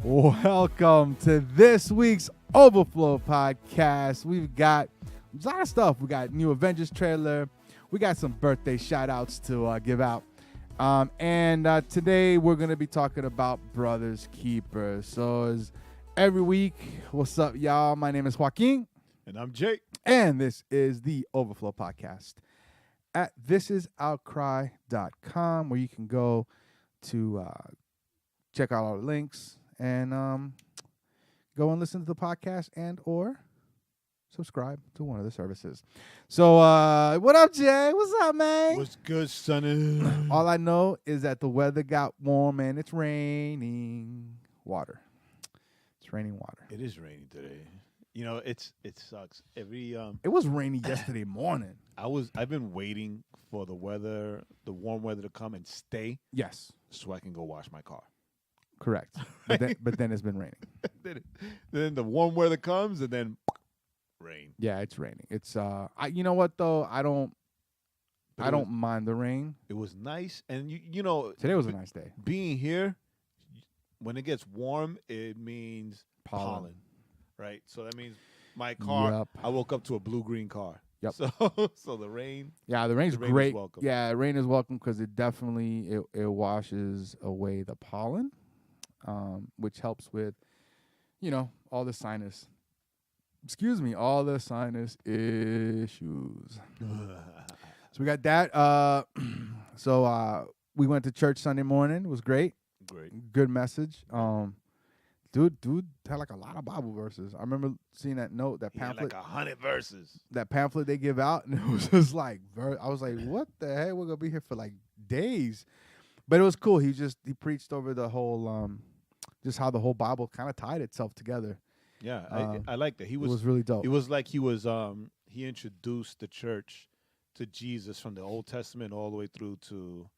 Welcome to this week's Overflow Podcast. We've got a lot of stuff. We got new Avengers trailer. We got some birthday shout outs to give out. And today we're going to be talking about Brothers Keepers. So as every week, what's up, y'all? My name is Joaquin. And I'm Jake. And this is the Overflow Podcast at thisisoutcry.com, where you can go to check out all the links and go and listen to the podcast and or subscribe to one of the services. So what up, Jay? What's up, man? What's good, sonny? All I know is that the weather got warm and it's raining water. It's raining water. It is raining today. You know, it sucks. It was rainy yesterday morning. I've been waiting for the warm weather to come and stay. Yes. So I can go wash my car. Correct. But then it's been raining. then the warm weather comes and then rain. Yeah, it's raining. It's you know what though? I don't mind the rain. It was nice, and you know today was a nice day. Being here, when it gets warm, it means pollen. Right? So that means my car, Yep. I woke up to a blue-green car. Yep. So the rain. Yeah, the rain's rain great. Is welcome. Yeah, rain is welcome because it definitely it washes away the pollen, which helps with, all the sinus. All the sinus issues. So we got that. So we went to church Sunday morning. It was great. Great. Good message. Dude had like a lot of Bible verses. I remember seeing that note, that pamphlet. Like 100 verses. That pamphlet they give out, and it was just like, I was like, what the heck? We're going to be here for like days. But it was cool. He preached over the whole, just how the whole Bible kind of tied itself together. Yeah, I like that. It was really dope. It was like he introduced the church to Jesus from the Old Testament all the way through to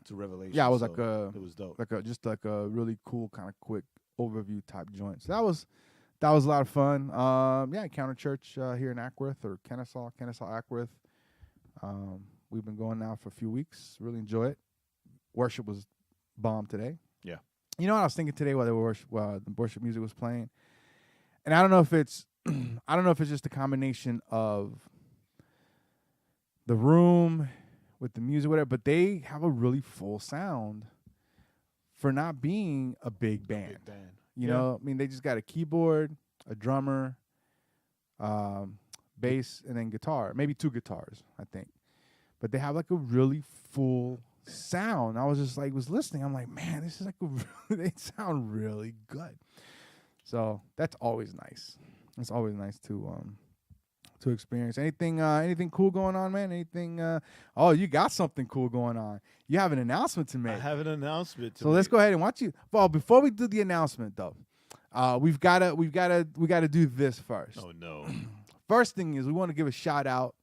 Revelation. Yeah, it was so it was dope. Just like a really cool kind of quick overview type joint. So that was a lot of fun. Encounter Church here in Ackworth or Kennesaw Ackworth. We've been going now for a few weeks. Really enjoy it. Worship was bomb today. Yeah. You know what I was thinking today while the worship music was playing, and I don't know if it's just a combination of the room with the music, whatever, but they have a really full sound for not being a big band. You know, I mean, they just got a keyboard, a drummer, bass, and then guitar. Maybe two guitars, I think. But they have like a really full sound. I was just like, was listening. I'm like, man, this is like they sound really good. So that's always nice. It's always nice to experience. Anything cool going on, man? Anything? You got something cool going on. You have an announcement to make. I have an announcement to make. So let's go ahead and watch you. Well, before we do the announcement, though, we've gotta do this first. Oh no! First thing is we want to give a shout out.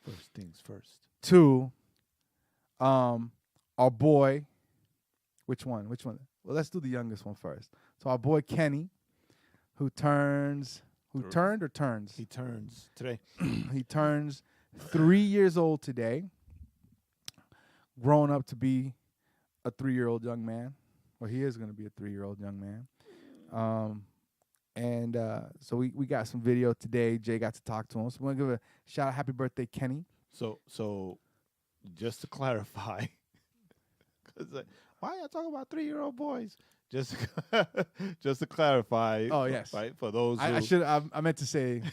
First things first. To, our boy. Which one? Well, let's do the youngest one first. So our boy Kenny, who turns. Who turned or turns? He turns today. He turns 3 years old today. Growing up to be a 3-year-old young man. Well, he is going to be a 3-year-old young man. So we got some video today. Jay got to talk to him. So we want to give a shout out. Happy birthday, Kenny. So just to clarify, because why y'all talking about 3-year-old boys? Just to clarify. Oh, yes. Right, for those I meant to say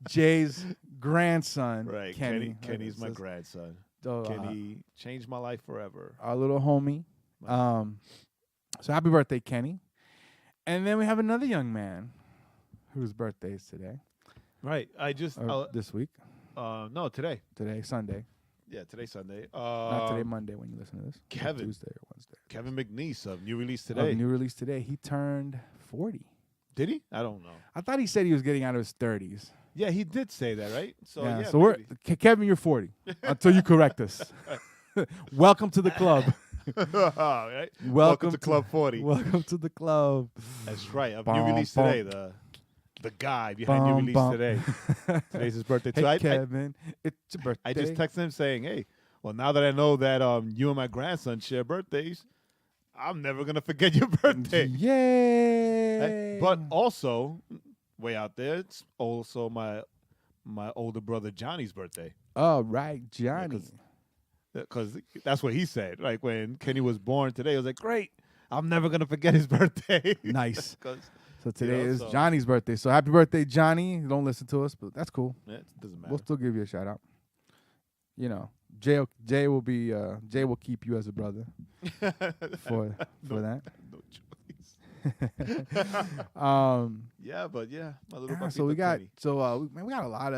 Jay's grandson. Right. Kenny. Kenny's my grandson. Kenny changed my life forever. Our little homie. So happy birthday, Kenny. And then we have another young man whose birthday is today. Right. This week. No, today. Today, Sunday. Yeah, today's Sunday. Not today, Monday, when you listen to this. Kevin. Tuesday or Wednesday. Kevin McNeese of New Release Today. He turned 40. Did he? I don't know. I thought he said he was getting out of his 30s. Yeah, he did say that, right? So Kevin, you're 40 until you correct us. Welcome to the club. All right. Welcome to Club 40. Welcome to the club. That's right. Of New Release Today, the guy behind New Release Today. Today's his birthday too. Hey, Kevin, it's your birthday. I just texted him saying, "Hey, well, now that I know that you and my grandson share birthdays, I'm never gonna forget your birthday. Yay! But also, way out there, it's also my older brother Johnny's birthday. Oh, right, Johnny. Because that's what he said. Like when Kenny was born today, I was like, great. I'm never gonna forget his birthday. Nice. 'Cause, So today is so- Johnny's birthday. So happy birthday, Johnny. You don't listen to us, but that's cool. yeah, it doesn't matter. We'll still give you a shout out. You know, Jay will be Jay will keep you as a brother for that. No choice. Yeah, But yeah, my little so papito we got Kenny. man, we got a lot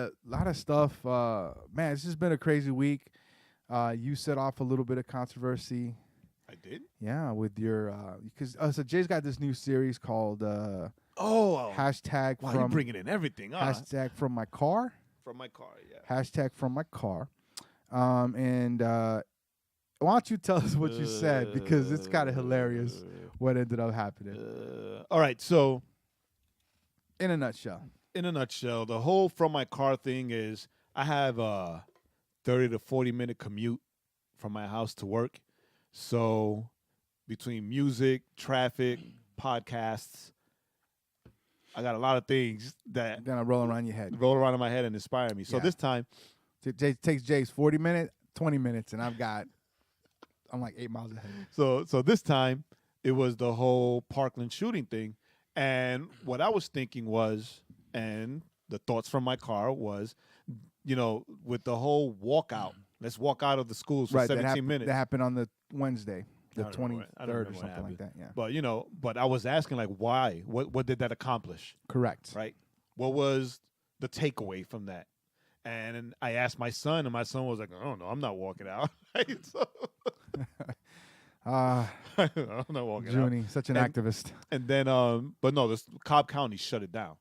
of stuff. Man, it's just been a crazy week. You set off a little bit of controversy. I did. Yeah, with your because so Jay's got this new series called hashtag Wow, you're from bringing in everything, huh? hashtag from my car. From my car, yeah. Hashtag from my car. And why don't you tell us what you said, because it's kind of hilarious what ended up happening. All right, so In a nutshell. in a nutshell, the whole from my car thing is I have a 30 to 40-minute commute from my house to work. So between music, traffic, podcasts, I got a lot of things that Gonna roll around your head. roll around in my head and inspire me. So Yeah. this time, Jay takes Jay's 40 minutes, 20 minutes, and I'm like 8 miles ahead. so this time it was the whole Parkland shooting thing. And what I was thinking was, and the thoughts from my car was, with the whole walkout, let's walk out of the schools for Right, 17 minutes. That happened on the Wednesday, the I don't remember 23rd what or something happened. like that. Yeah, But I was asking, like, why? What did that accomplish? correct. Right? What was the takeaway from that? And I asked my son, and my son was like, I don't know, I'm not walking out. Right? So, I'm not walking out. Junie, such an And- activist. And then, but no, this Cobb County shut it down.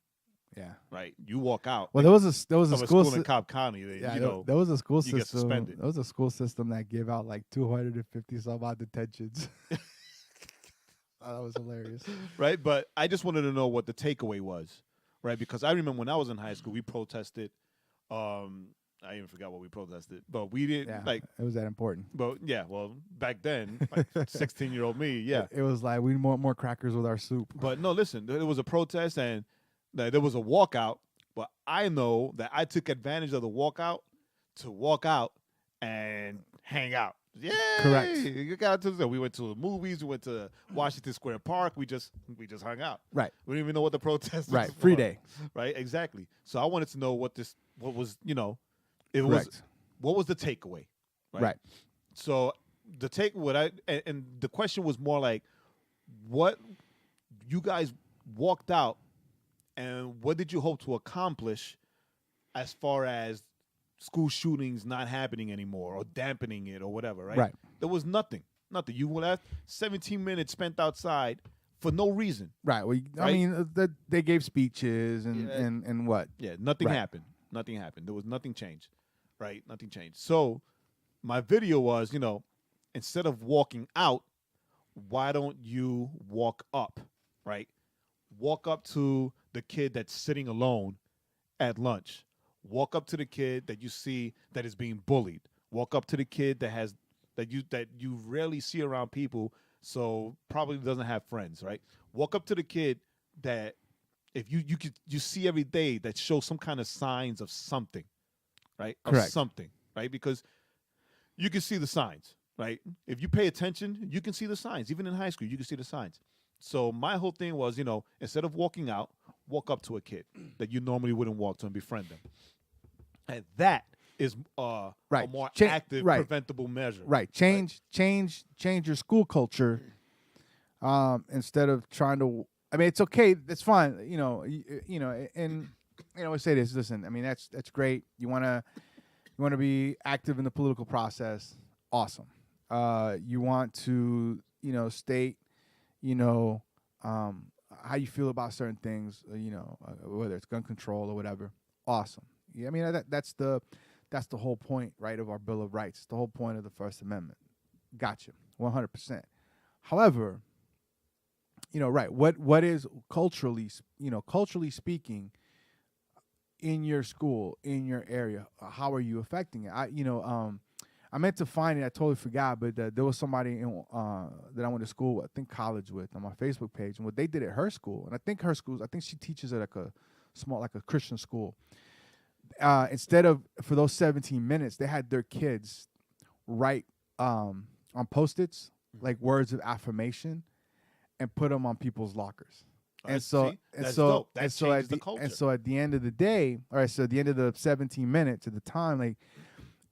Yeah. Right? You walk out Well, there was a of a school school in Cobb County. yeah, there was a school you get system. suspended. There was a school system that gave out like 250 some odd detentions. Oh, that was hilarious. right? But I just wanted to know what the takeaway was, right? Because I remember when I was in high school, we protested. I even forgot what we protested, but we didn't Yeah, like. it was that important. But yeah, well, back then, like 16-year-old me, yeah. It was like we want more crackers with our soup. But no, listen, there was a protest and there was a walkout. But I know that I took advantage of the walkout to walk out and hang out. Yeah, Correct. We went to the movies. We went to Washington Square Park. We just hung out. Right. We didn't even know what the protest was. Right. Free for, day. Right. Exactly. So I wanted to know what was, it Correct. was, what was the takeaway? Right. So the and the question was more like, what you guys walked out, and what did you hope to accomplish as far as school shootings not happening anymore or dampening it or whatever, right? Right. There was nothing. Nothing. You left 17 minutes spent outside for no reason. Right. Well, I Right? mean, they gave speeches and, Yeah. and what? Yeah, nothing Right. happened. Nothing happened. There was nothing changed, right? Nothing changed. So my video was, instead of walking out, why don't you walk up, right? Walk up to the kid that's sitting alone at lunch. Walk up to the kid that you see that is being bullied. Walk up to the kid that you rarely see around people, so probably doesn't have friends, right? Walk up to the kid that if you see every day that shows some kind of signs of something, right? Correct. Of something, right? Because you can see the signs, right? If you pay attention, you can see the signs. Even in high school, you can see the signs. So my whole thing was, instead of walking out, walk up to a kid that you normally wouldn't walk to and befriend them. And that is a more active, preventable measure. Right. Change your school culture. Instead of trying to, I mean, it's okay. That's fine. And I say this. Listen, I mean, that's great. You wanna be active in the political process. Awesome. You want to, state, how you feel about certain things. Whether it's gun control or whatever. Awesome. Yeah, I mean, that's the whole point, right, of our Bill of Rights. It's the whole point of the First Amendment. Gotcha, 100%. However, right, what is culturally speaking, in your school, in your area, how are you affecting it? I meant to find it. I totally forgot. But there was somebody that I went to school, I think college with, on my Facebook page, and what they did at her school, and I think her school, I think she teaches at like a small, like a Christian school. Instead of for those 17 minutes, they had their kids write on Post-its like words of affirmation and put them on people's lockers. And so at the end of the day, all right, so at the end of the 17 minutes at the time, like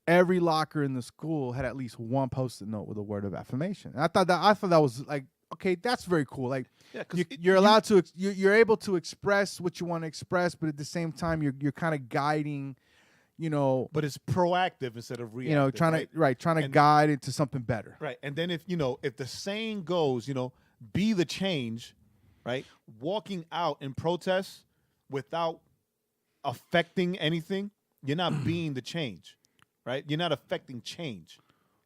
every locker in the school had at least one Post-it note with a word of affirmation. And I thought that was like, okay, that's very cool. Like, you're allowed to, you're able to express what you want to express, but at the same time, you're kind of guiding, But it's proactive instead of reactive. Trying to guide it to something better. Right, and then if the saying goes, be the change, right? Walking out in protest without affecting anything, you're not being the change, right? You're not affecting change,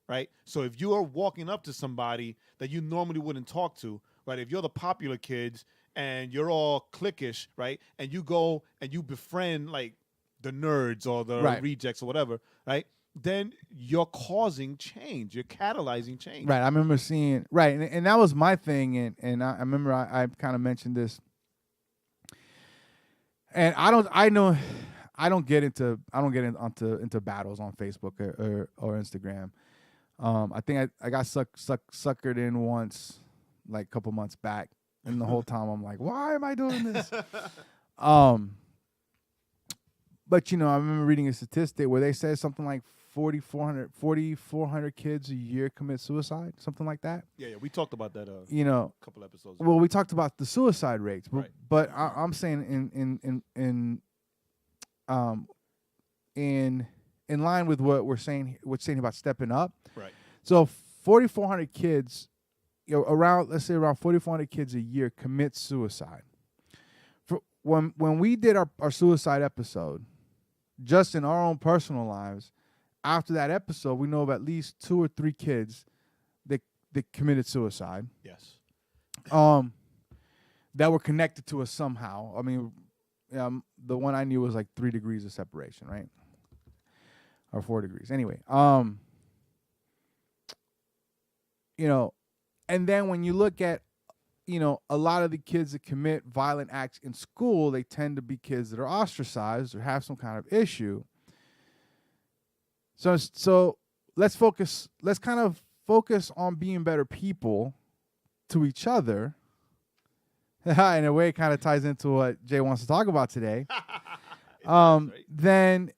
right? So if you are walking up to somebody that you normally wouldn't talk to, right? If you're the popular kids and you're all cliquish, right? And you go and you befriend like the nerds or the rejects or whatever, right? Then you're causing change. You're catalyzing change. Right. I remember seeing, and that was my thing. And I remember I kind of mentioned this. And I don't get into battles on Facebook or Instagram. I think I got suckered in once, like a couple months back, and the whole time I'm like, why am I doing this? But I remember reading a statistic where they said something like 4,400 kids a year commit suicide, something like that. Yeah, we talked about that. A couple episodes ago. Well, we talked about the suicide rates, right. but I'm saying in line with what we're saying about stepping up. Right. So 4,400 kids, let's say around 4,400 kids a year commit suicide. When we did our suicide episode, just in our own personal lives, after that episode, we know of at least 2 or 3 kids that committed suicide. Yes. That were connected to us somehow. I mean, the one I knew was like 3 degrees of separation, right? Or 4 degrees. Anyway, and then when you look at, a lot of the kids that commit violent acts in school, they tend to be kids that are ostracized or have some kind of issue. So let's kind of focus on being better people to each other. In a way, it kind of ties into what Jay wants to talk about today. Then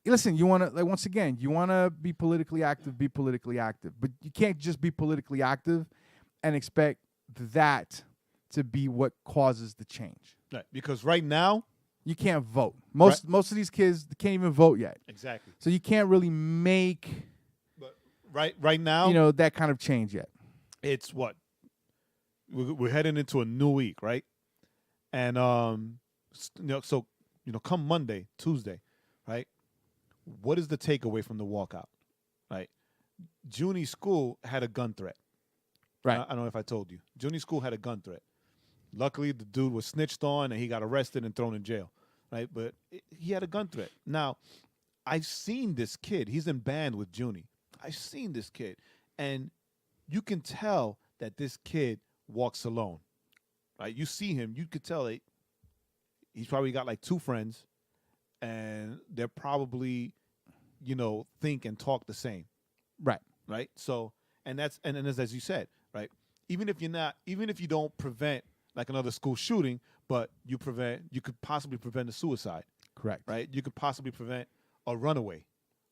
listen, you want to, once again, you want to be politically active, but you can't just be politically active and expect that to be what causes the change. Right, because right now you can't vote. Most of these kids can't even vote yet. Exactly. So you can't really make right now that kind of change yet. It's what we're heading into a new week, right? And come Monday, Tuesday, right? What is the takeaway from the walkout, right? Junie's school had a gun threat. Right. I don't know if I told you. Junie's school had a gun threat. Luckily, the dude was snitched on and he got arrested and thrown in jail, right? But he had a gun threat. Now, I've seen this kid. He's in band with Junie. I've seen this kid. And you can tell that this kid walks alone, right? You see him. You could tell that he's probably got like 2 friends and they're probably, think and talk the same. Right. Right. So, and as you said, right. Even if you don't prevent like another school shooting, but you could possibly prevent a suicide. Correct. Right. You could possibly prevent a runaway.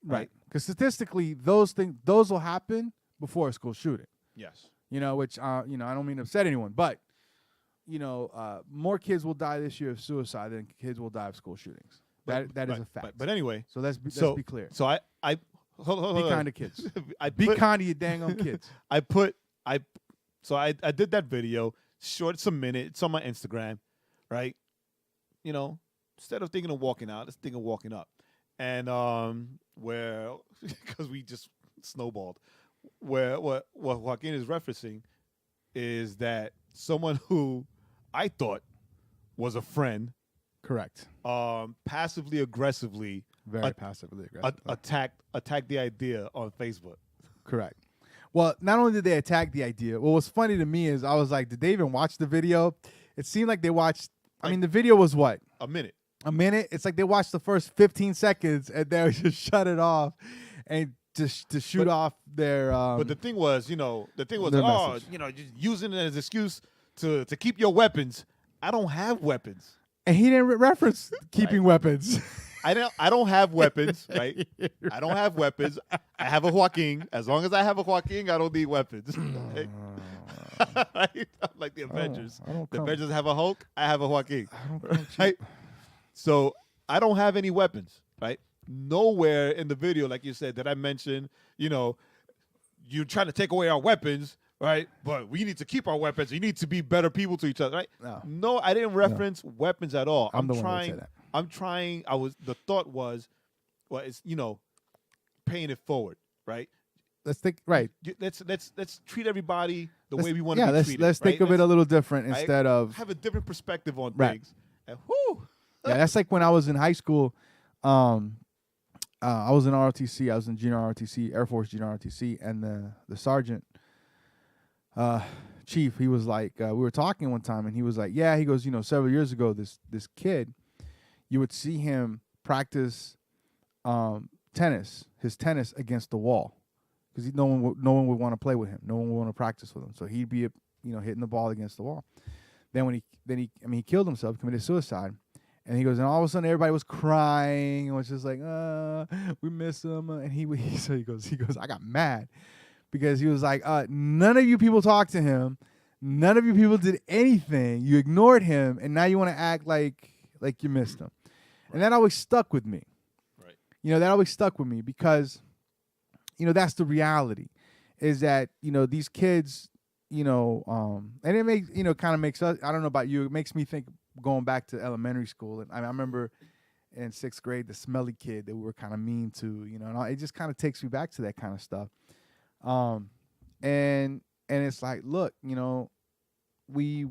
Right. Because statistically, those will happen before a school shooting. Yes. Which I don't mean to upset anyone, but more kids will die this year of suicide than kids will die of school shootings. That is a fact. But anyway, so let's be clear. So I hold be kind to kids. Be kind to your dang on kids. I did that video, short, it's a minute. It's on my Instagram, right? Instead of thinking of walking out, let's think of walking up. And because we just snowballed, where what Joaquin is referencing is that someone who I thought was a friend, correct, passively aggressively Very passively aggressive. attack the idea on Facebook. Correct. Well, not only did they attack the idea, what was funny to me is I was like, did they even watch the video? It seemed like they watched. I mean, the video was what? A minute. A minute. It's like they watched the first 15 seconds and they just shut it off, and to shoot off their. But the thing was, oh, message. just using it as an excuse to keep your weapons. I don't have weapons. And he didn't reference keeping weapons. I don't have weapons, right? I don't have weapons. I have a Joaquin. As long as I have a Joaquin, I don't need weapons. Right? Like the Avengers. The Avengers have a Hulk. I have a Joaquin. Right? So I don't have any weapons, right? Nowhere in the video, like you said, did I mention, you're trying to take away our weapons, right? But we need to keep our weapons. We need to be better people to each other, right? No, I didn't reference weapons at all. I'm the one who said that. I'm trying. The thought was, well, it's paying it forward, right? Let's think. Right. Let's treat everybody the way we want to be treated. Let's think of it a little different instead of have a different perspective on things. And yeah, that's like when I was in high school. I was in ROTC. I was in junior ROTC, Air Force junior ROTC, and the sergeant, chief, he was like, we were talking one time, and he was like, yeah, he goes, several years ago, this kid, you would see him practice his tennis against the wall, because no one would want to play with him, no one would want to practice with him, so he'd be hitting the ball against the wall. Then he killed himself, committed suicide. And he goes, and all of a sudden everybody was crying and was just like, we miss him. And he goes, I got mad because he was like, none of you people talked to him. None of you people did anything. You ignored him, and now you want to act like you missed him. Right. And that always stuck with me. Right. That always stuck with me because, that's the reality, is that, these kids, and it makes, kind of makes us, I don't know about you, it makes me think going back to elementary school. And I remember in 6th grade, the smelly kid that we were kind of mean to, and it just kind of takes me back to that kind of stuff. And it's like, look, we've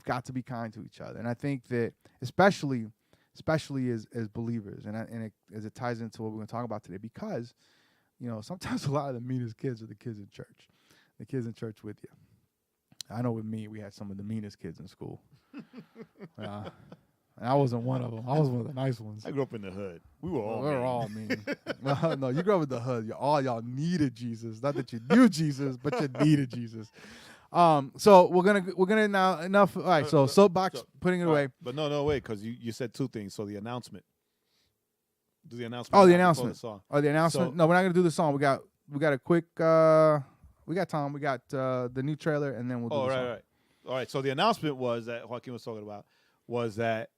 got to be kind to each other. And I think that especially as believers, as it ties into what we're going to talk about today, because, sometimes a lot of the meanest kids are the kids in church, the kids in church with you. I know with me, we had some of the meanest kids in school. And I wasn't one of them. I was one of the nice ones. I grew up in the hood. We were all mean. No, you grew up in the hood. Y'all needed Jesus. Not that you knew Jesus, but you needed Jesus. So we're gonna now enough. All right. So soapbox, putting it away. But no, wait, because you said two things. So the announcement. Do the announcement. Oh, the announcement. The announcement. So, no, we're not gonna do the song. We got a quick. We got Tom. We got the new trailer, and then we'll do the song. Right. All right. So the announcement was that Joaquin was talking about was that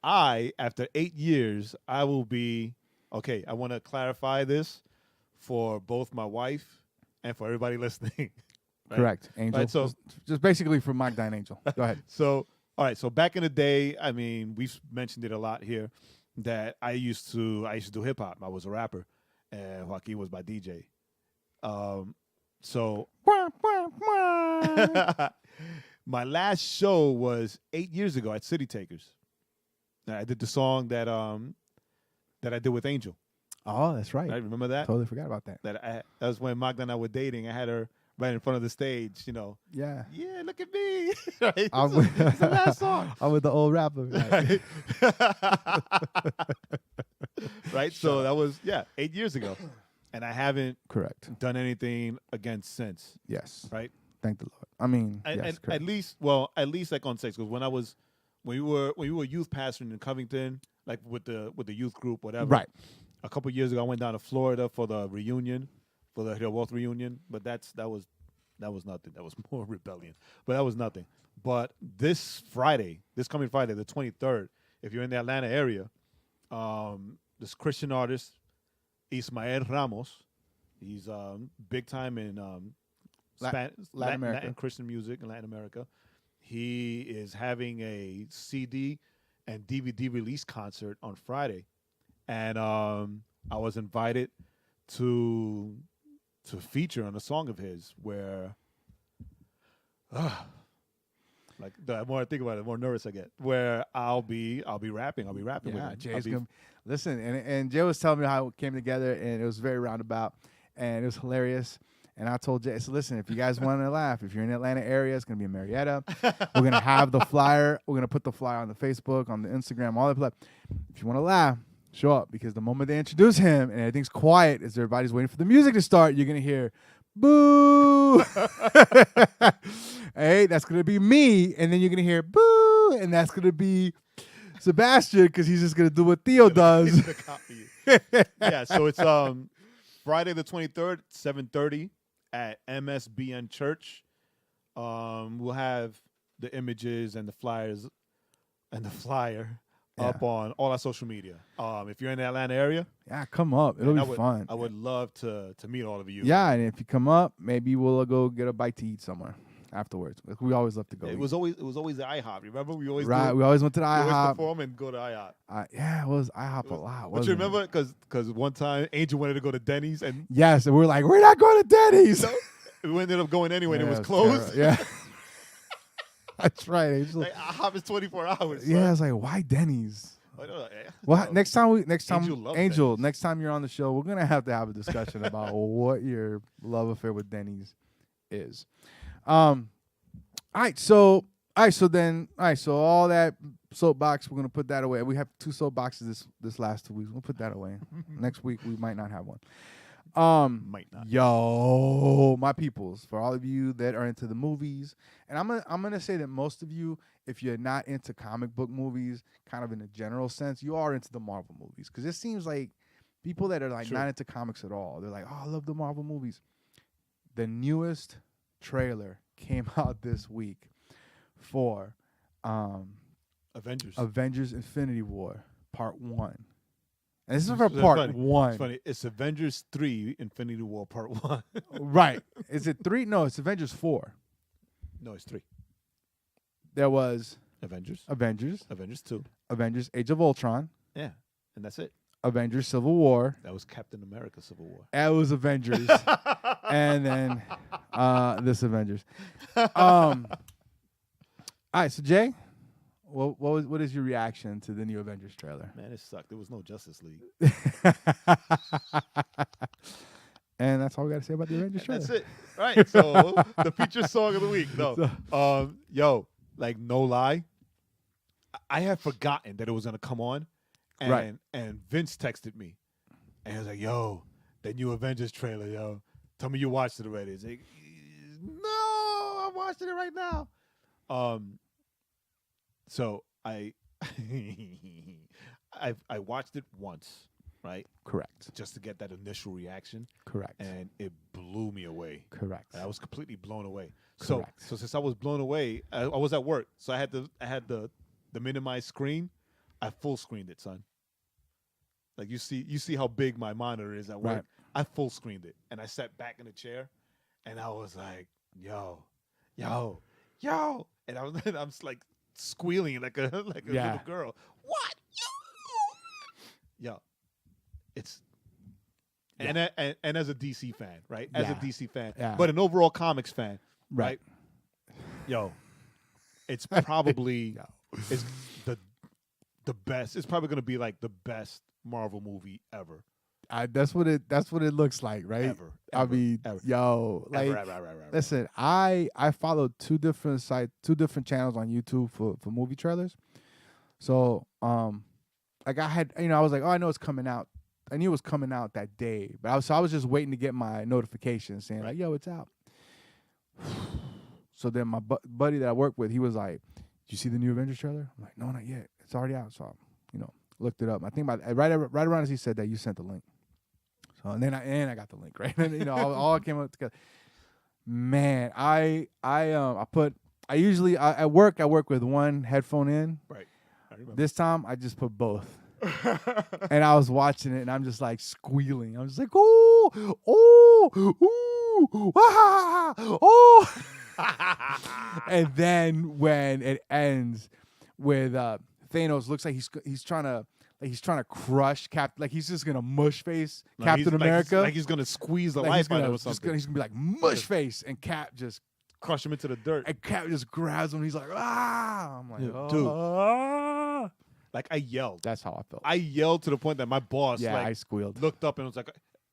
after 8 years, I will be okay. I want to clarify this for both my wife and for everybody listening. Right? Correct, Angel. Right, so just basically for Mike Dine Angel. Go ahead. So all right. So back in the day, I mean, we've mentioned it a lot here that I used to do hip hop. I was a rapper, and Joaquin was my DJ. So my last show was 8 years ago at City Takers. I did the song that I did with Angel. Oh, that's right. I remember that. Totally forgot about that. That was when Magda and I were dating. I had her right in front of the stage. Yeah. Yeah, look at me. Right? It's the last song. I'm with the old rapper. Right. Right. So that was 8 years ago. And I haven't done anything again since. Yes. Right. Thank the Lord. I mean, yes, at least like on sex, because when we were youth pastoring in Covington, like with the youth group, whatever. Right. A couple years ago, I went down to Florida for the reunion, for the Hill Wealth reunion. But that was nothing. That was more rebellion. But that was nothing. But this coming Friday, the 23rd, if you're in the Atlanta area, this Christian artist, Ismael Ramos, he's big time in Latin America. Latin Christian music in Latin America. He is having a CD and DVD release concert on Friday, and I was invited to feature on a song of his where Like the more I think about it, the more nervous I get. Where I'll be rapping. I'll be rapping with Yeah, him. Jay's gonna listen, and Jay was telling me how it came together, and it was very roundabout, and it was hilarious. And I told Jay, so listen, if you guys want to laugh, if you're in the Atlanta area, it's gonna be in Marietta. We're gonna have the flyer. We're gonna put the flyer on the Facebook, on the Instagram, all that. If you want to laugh, show up, because the moment they introduce him and everything's quiet as everybody's waiting for the music to start, you're gonna hear boo. Hey, that's gonna be me, and then you're gonna hear boo, and that's gonna be Sebastian, because he's just gonna do what Theo does. He's gonna copy you. Yeah, so it's Friday the 23rd, 7:30 at MSBN Church. We'll have the images and the flyers and the flyer up on all our social media. If you're in the Atlanta area, yeah, come up. It'll be fun. I would love to meet all of you. Yeah, and if you come up, maybe we'll go get a bite to eat somewhere afterwards. We always love to go. Yeah, it was always the IHOP. Remember, we always we always went to the we always IHOP. perform and go to IHOP. Yeah, it was IHOP a lot. But you remember, because one time Angel wanted to go to Denny's, and yes, and we were like, we're not going to Denny's. we ended up going anyway, and it was Terrible. closed. Yeah. That's right. Like, IHOP is 24 hours. Yeah, son. I was like, why Denny's? Yeah. Well, next time, Angel, Denny's. next time you're on the show, we're gonna have to have a discussion about what your love affair with Denny's is. All right, so all that soapbox, we're gonna put that away. We have 2 soapboxes this last 2 weeks. We'll put that away. Next week we might not have one. Might not. Yo, my peoples, for all of you that are into the movies, and I'm gonna say that most of you, if you're not into comic book movies, kind of in a general sense, you are into the Marvel movies, because it seems like people that are like not into comics at all, they're like, oh, I love the Marvel movies. The newest trailer came out this week for Avengers Infinity War Part 1. And this is for Part 1. It's funny. It's Avengers 3 Infinity War Part 1. Right. Is it 3? No, it's Avengers 4. No, it's 3. There was Avengers 2. Avengers Age of Ultron. Yeah, and that's it. Avengers Civil War. That was Captain America Civil War. That was Avengers. And then this Avengers. All right, so Jay, what is your reaction to the new Avengers trailer? Man, it sucked. There was no Justice League. And that's all we got to say about the Avengers trailer. That's it. Right. So the feature song of the week. No. Yo, like, no lie, I had forgotten that it was gonna come on, and Vince texted me, and he was like, "Yo, that new Avengers trailer, yo. Tell me you watched it already." It's like, no, I'm watching it right now. So I watched it once, right? Correct. Just to get that initial reaction. Correct. And it blew me away. Correct. I was completely blown away. Correct. So since I was blown away, I was at work, so I had the minimized screen. I full screened it, son. Like, you see how big my monitor is at work. Right. I full screened it, and I sat back in the chair, and I was like, yo, and I'm just like squealing like a little girl. What? Yo, it's. And as a DC fan, right? As a DC fan, but an overall comics fan, right? Yo, it's probably it's the best. It's probably gonna be like the best Marvel movie ever. That's what it looks like, right? Ever. I mean, yo, like, listen, I followed 2 different channels on YouTube for movie trailers. So, like, I was like, oh, I know it's coming out. I knew it was coming out that day, but I was just waiting to get my notification saying like, yo, it's out. So then my buddy that I work with, he was like, did you see the new Avengers trailer? I'm like, no, not yet. It's already out. So, looked it up. I think right around as he said that, you sent the link. So and then I got the link, right? And all came up together. Man, I work with one headphone in. Right. I remember. This time I just put both. And I was watching it and I'm just like squealing. I'm just like, oh, ah, oh. And then when it ends with Thanos, looks like he's trying to crush Cap, like he's just gonna mush face Captain America, like he's gonna squeeze the life out of him or something. He's gonna be like mush face, and Cap just crush him into the dirt. And Cap just grabs him. He's like, ah! I'm like, Yeah, oh. Like, I yelled. That's how I felt. I yelled to the point that my boss I squealed. looked up and was like,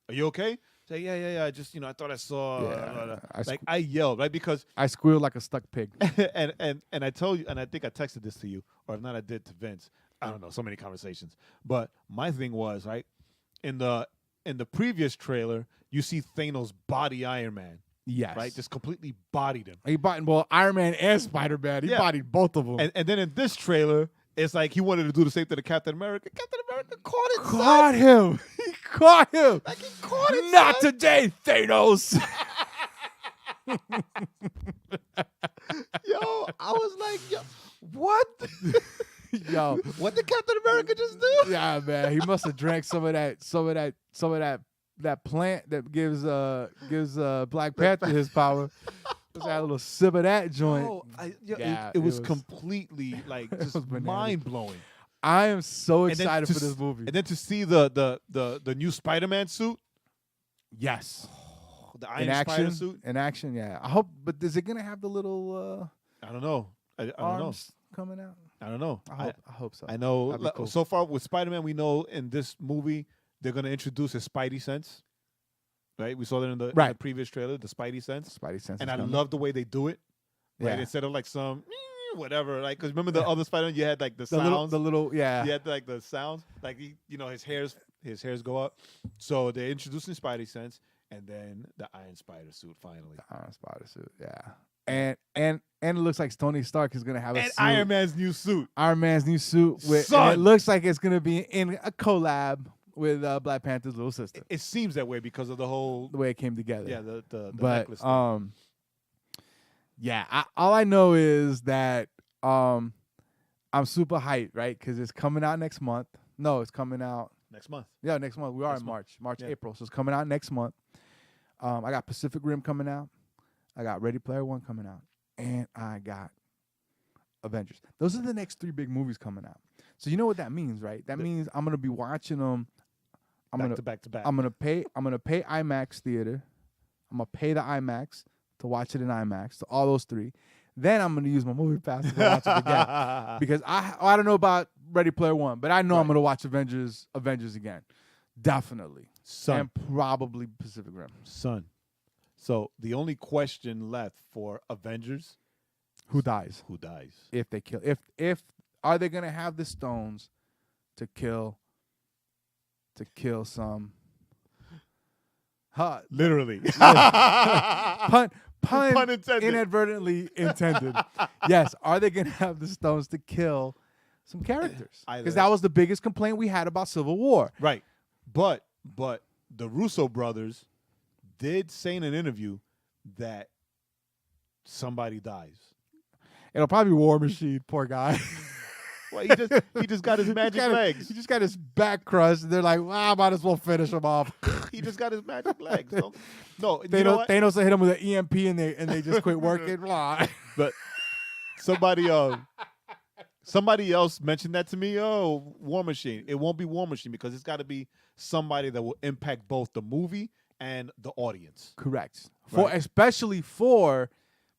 "Are you okay?" Say, yeah. I just, I thought I saw. I yelled, right? Because I squealed like a stuck pig. and I told you, and I think I texted this to you, or if not, I did to Vince. I don't know, so many conversations. But my thing was, right, in the previous trailer, you see Thanos body Iron Man. Yes. Right? Just completely bodied him. He bodied Iron Man and Spider-Man. He bodied both of them. And then in this trailer, it's like he wanted to do the same thing to Captain America. Captain America caught it. Caught him. He caught him. Like, he caught it. Not today, Thanos. Yo, I was like, yo, what? Yo, what did Captain America just do? Yeah, man. He must have drank some of that plant that gives Black Panther his power. Just had a little sip of that joint. Oh, it was completely like just mind blowing. I am so excited for this movie. And then to see the new Spider-Man suit. Yes. The Iron Spider suit. In action, yeah. I hope, but is it gonna have the little I don't know. I don't know. Coming out? I don't know. I hope so. I know. Cool. So far with Spider-Man, we know in this movie they're gonna introduce his Spidey sense. Right, we saw that in the previous trailer, the Spidey sense. Spidey sense, and I love the way they do it. Right, yeah. Instead of like some whatever, like because remember the other Spider-Man, you had like the sounds, the little, yeah. You had like the sounds, like his hairs go up. So they're introducing Spidey sense, and then the Iron Spider suit finally. The Iron Spider suit, yeah. And it looks like Tony Stark is gonna have a suit. Iron Man's new suit. Iron Man's new suit. And it looks like it's gonna be in a collab with Black Panther's little sister. It seems that way because of the way it came together. Yeah, the but, necklace thing. Yeah, all I know is that I'm super hyped, right? Because it's coming out next month. No, it's coming out next month. Yeah, next month. We are in March, April. So it's coming out next month. I got Pacific Rim coming out. I got Ready Player One coming out. And I got Avengers. Those are the next 3 big movies coming out. So you know what that means, right? That means I'm gonna be watching them. Back to back. I'm gonna pay IMAX theater. I'm gonna pay the IMAX to watch it in IMAX. So all those 3. Then I'm gonna use my movie pass to go watch it again. Because I don't know about Ready Player One, but I know I'm gonna watch Avengers again. Definitely. And probably Pacific Rim. So the only question left for Avengers, who dies? Who dies? If they kill, if are they gonna have the stones to kill some? Literally. Pun intended. Inadvertently intended. Yes. Are they gonna have the stones to kill some characters? Because that was the biggest complaint we had about Civil War. Right. But the Russo brothers did say in an interview that somebody dies. It'll probably be War Machine, poor guy. Well, he just got his magic legs. He just got his back crushed. And they're like, well, I might as well finish him off. He just got his magic legs. No, Thanos hit him with an EMP and they just quit working. But somebody else mentioned that to me. Oh, War Machine. It won't be War Machine because it's got to be somebody that will impact both the movie and the audience. Correct. Especially for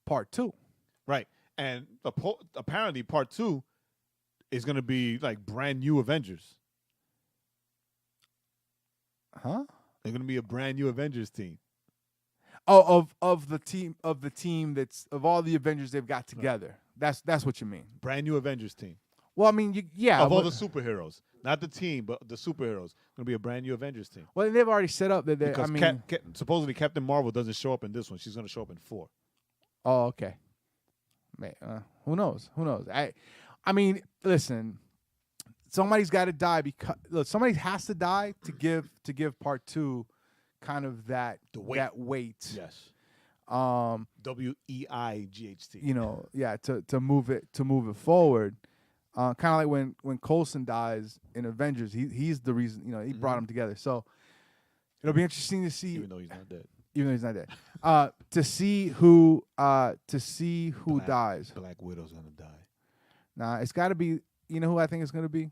part 2. Right. And apparently part 2 is going to be like brand new Avengers. Huh? They're going to be a brand new Avengers team. Oh, of the team that's of all the Avengers they've got together. Right. That's what you mean. Brand new Avengers team. Well, I mean, of all the superheroes, not the team, but the superheroes. Going to be a brand new Avengers team. Well, they've already set up that. Because supposedly Captain Marvel doesn't show up in this one. She's going to show up in 4. Oh, okay. Man, who knows? I mean, listen. Somebody's got to die because somebody has to die to give part 2 kind of that weight. Yes. WEIGHT. To move it forward. Kind of like when Coulson dies in Avengers, he's the reason. He brought them together. So it'll be interesting to see. Even though he's not dead. To see who dies. Black Widow's gonna die. Nah, it's got to be. You know who I think it's gonna be?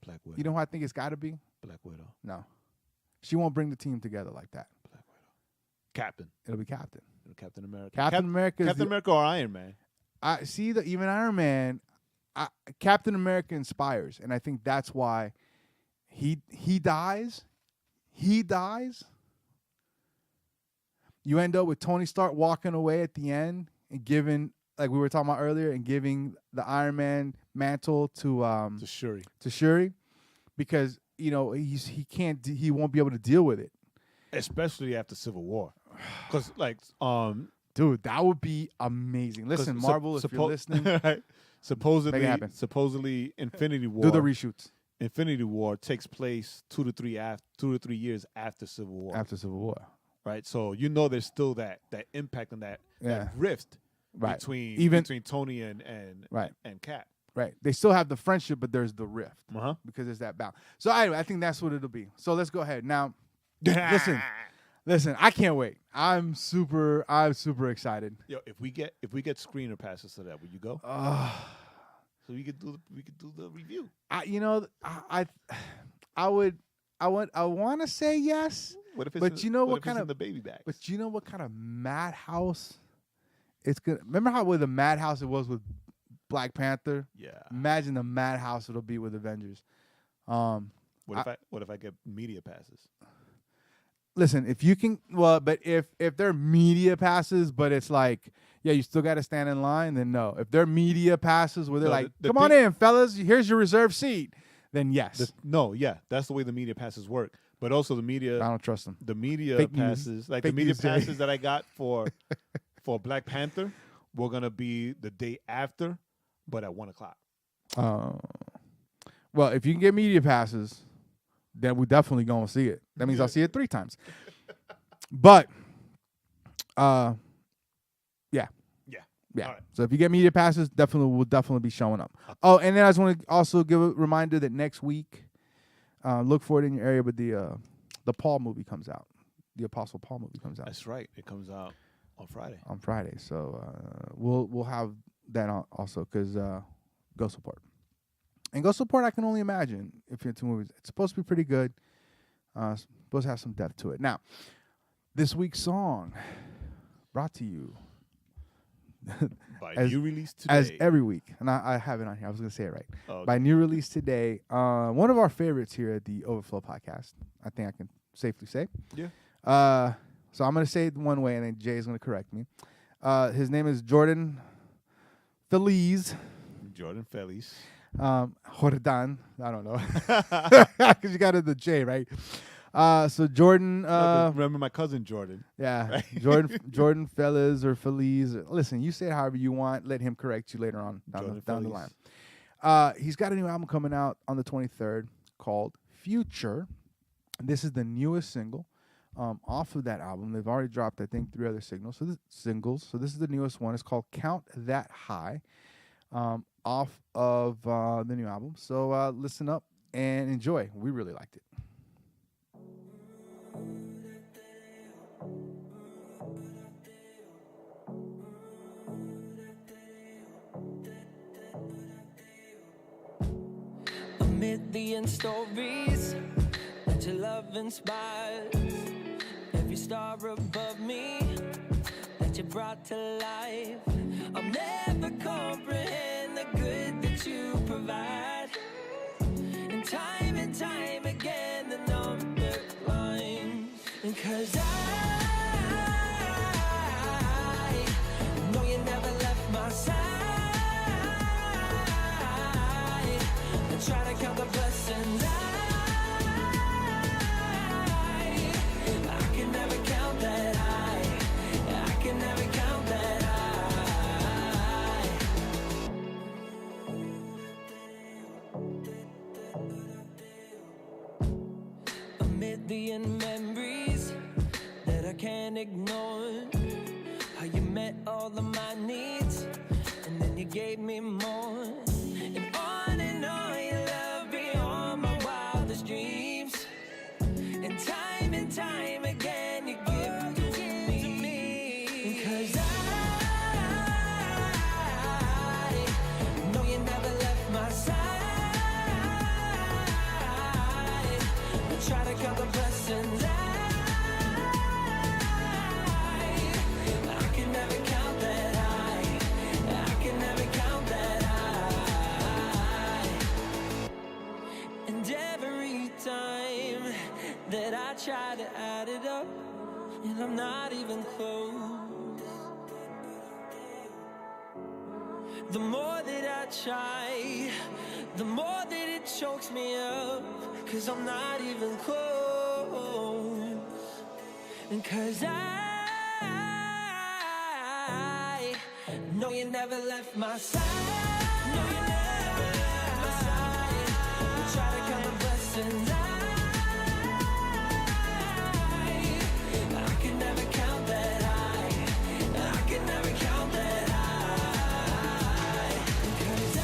Black Widow. You know who I think it's got to be? Black Widow. No, she won't bring the team together like that. Black Widow. Captain. It'll be Captain. Captain America. Captain America. Captain America or Iron Man. I see that even Iron Man, Captain America inspires, and I think that's why he dies. He dies. You end up with Tony Stark walking away at the end and giving, like we were talking about earlier, and giving the Iron Man mantle to Shuri. To Shuri, because he won't be able to deal with it, especially after Civil War, because dude, that would be amazing. Listen, Marvel, if you're listening, right? Supposedly, Infinity War. Do the reshoots. Infinity War takes place 2 to 3 years after Civil War. After Civil War, right? So there's still that impact and that rift between Tony and Cap. Right. They still have the friendship, but there's the rift because there's that balance. So anyway, I think that's what it'll be. So let's go ahead now. Listen. I can't wait. I'm super excited. Yo, if we get screener passes to that, will you go? So we could do the review. I want to say yes. What if it's but you know what kind in of the baby bags? But you know what kind of madhouse it's gonna. Remember how with the madhouse it was with Black Panther? Yeah. Imagine the madhouse it'll be with Avengers. What if I get media passes? Listen, if you can, but if they're media passes, but it's like, yeah, you still got to stand in line, then no. If they're media passes where they're come on in, fellas, here's your reserved seat, then yes. That's the way the media passes work. But also the media, I don't trust them. The media Fake passes, news. like Fake the media news, passes that I got for Black Panther, were gonna be the day after, but at 1:00. Well, if you can get media passes, then we're definitely going to see it. That means I'll see it 3 times. But, yeah. Right. So if you get media passes, we'll definitely be showing up. Oh, and then I just want to also give a reminder that next week, look for it in your area, but the Paul movie comes out. The Apostle Paul movie comes out. That's right. It comes out on Friday. On Friday. So we'll have that also because go support. And Go Support, I can only imagine if you're into movies. It's supposed to be pretty good. Supposed to have some depth to it. Now, this week's song brought to you by new release today. As every week. And I have it on here. I was going to say it right. Oh, okay. By new release today. One of our favorites here at the Overflow Podcast. I think I can safely say. Yeah. So I'm going to say it one way, and then Jay is going to correct me. His name is Jordan Feliz. Jordan Feliz. Jordan, I don't know, because you got the J, right? So Jordan. Remember my cousin Jordan? Yeah, right? Jordan Feliz or Feliz. Listen, you say it however you want. Let him correct you later on down the line. He's got a new album coming out on the 23rd called Future. This is the newest single off of that album. They've already dropped, I think, 3 other singles. So this is the newest one. It's called Count That High. Off of the new album. So listen up and enjoy. We really liked it. A million stories that your love inspires. Every star above me that you brought to life. I'll never comprehend the good that you provide. And time again, the number climbs. And 'cause I know you never left my side. I try to count the blessings I can never count that I can never count that A million memories that I can't ignore. How you met all of my needs and then you gave me more. And on you love beyond my wildest dreams. And time again you give to me. 'Cause I know you never left my side. I try to count the blessings I try to add it up, and I'm not even close. The more that I try, the more that it chokes me up, 'cause I'm not even close. And 'cause I know you never left my side. No, you never left my side. You try to count the blessings I can never count that high. I can never count that high. 'Cause I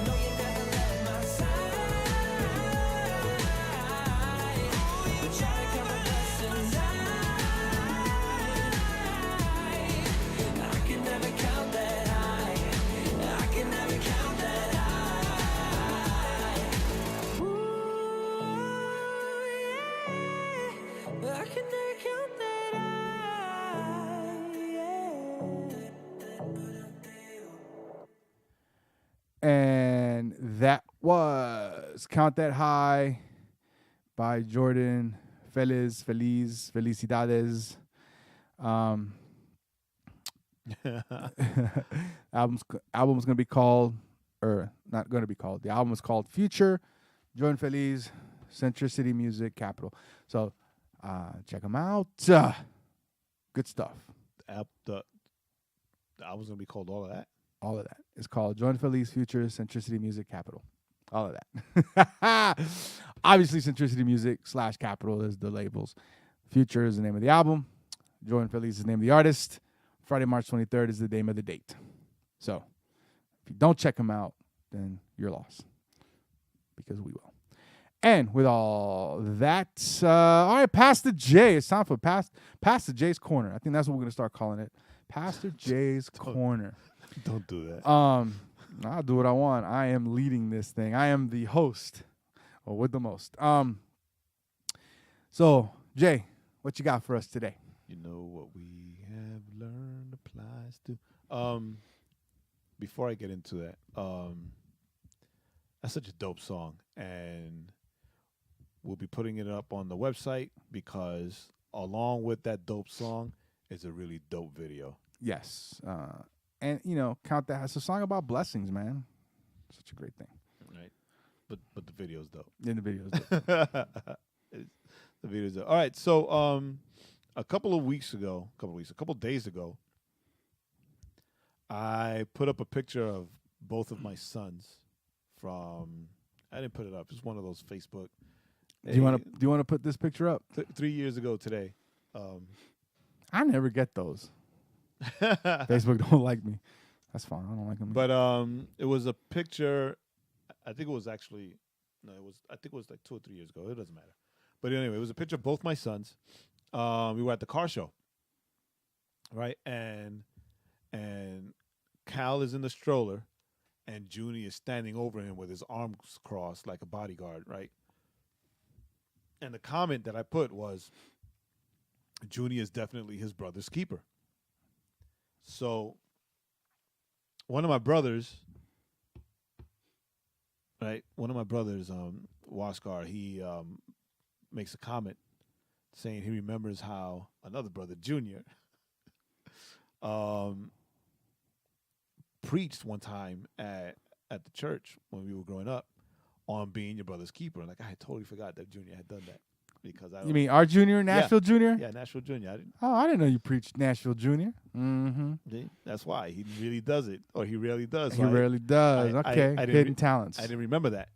know you never left my side. You try to count the blessings I can never count that high. I can never count that high. Ooh, yeah. I can never count that high. And that was Count That High by Jordan Felicidades. Album's gonna be called, or not gonna be called. The album is called Future, Jordan Feliz, Centricity Music Capital. So check them out. Good stuff. The album's gonna be called all of that. All of that. It's called Jordan Feliz, Future, Centricity Music Capital. All of that. Obviously, Centricity Music / Capital is the labels. Future is the name of the album. Jordan Feliz is the name of the artist. Friday, March 23rd is the name of the date. So if you don't check them out, then you're lost. Because we will. And with all that, all right, Pastor J. It's time for Pastor J's Corner. I think that's what we're going to start calling it. Pastor J's Corner. Don't do that. I'll do what I want. I am leading this thing. I am the host, or with the most. So, Jay, what you got for us today? You know what we have learned applies to. Before I get into that, that's such a dope song, and we'll be putting it up on the website because along with that dope song is a really dope video. Yes. And, Count That. It's a song about blessings, man. Such a great thing. Right. But the video's dope. In the videos. The video's dope. All right. So a couple days ago, I put up a picture of both of my sons from, I didn't put it up, just one of those Facebook. Do you want to put this picture up? 3 years ago today. I never get those. Facebook don't like me. That's fine. I don't like them. But it was a picture. I think it was like 2 or 3 years ago. It doesn't matter. But anyway, it was a picture of both my sons. We were at the car show, right? And Cal is in the stroller, and Junie is standing over him with his arms crossed like a bodyguard, right? And the comment that I put was, Junie is definitely his brother's keeper. So one of my brothers, Waskar, he makes a comment saying he remembers how another brother, Junior, preached one time at the church when we were growing up on being your brother's keeper. And like, I totally forgot that Junior had done that. Because you mean our Junior, Nashville Junior? Yeah, Nashville Junior. I didn't know you preached Nashville Junior. Mm-hmm. Yeah, that's why he really does it, or he rarely does. He rarely does. Okay, hidden talents. I didn't remember that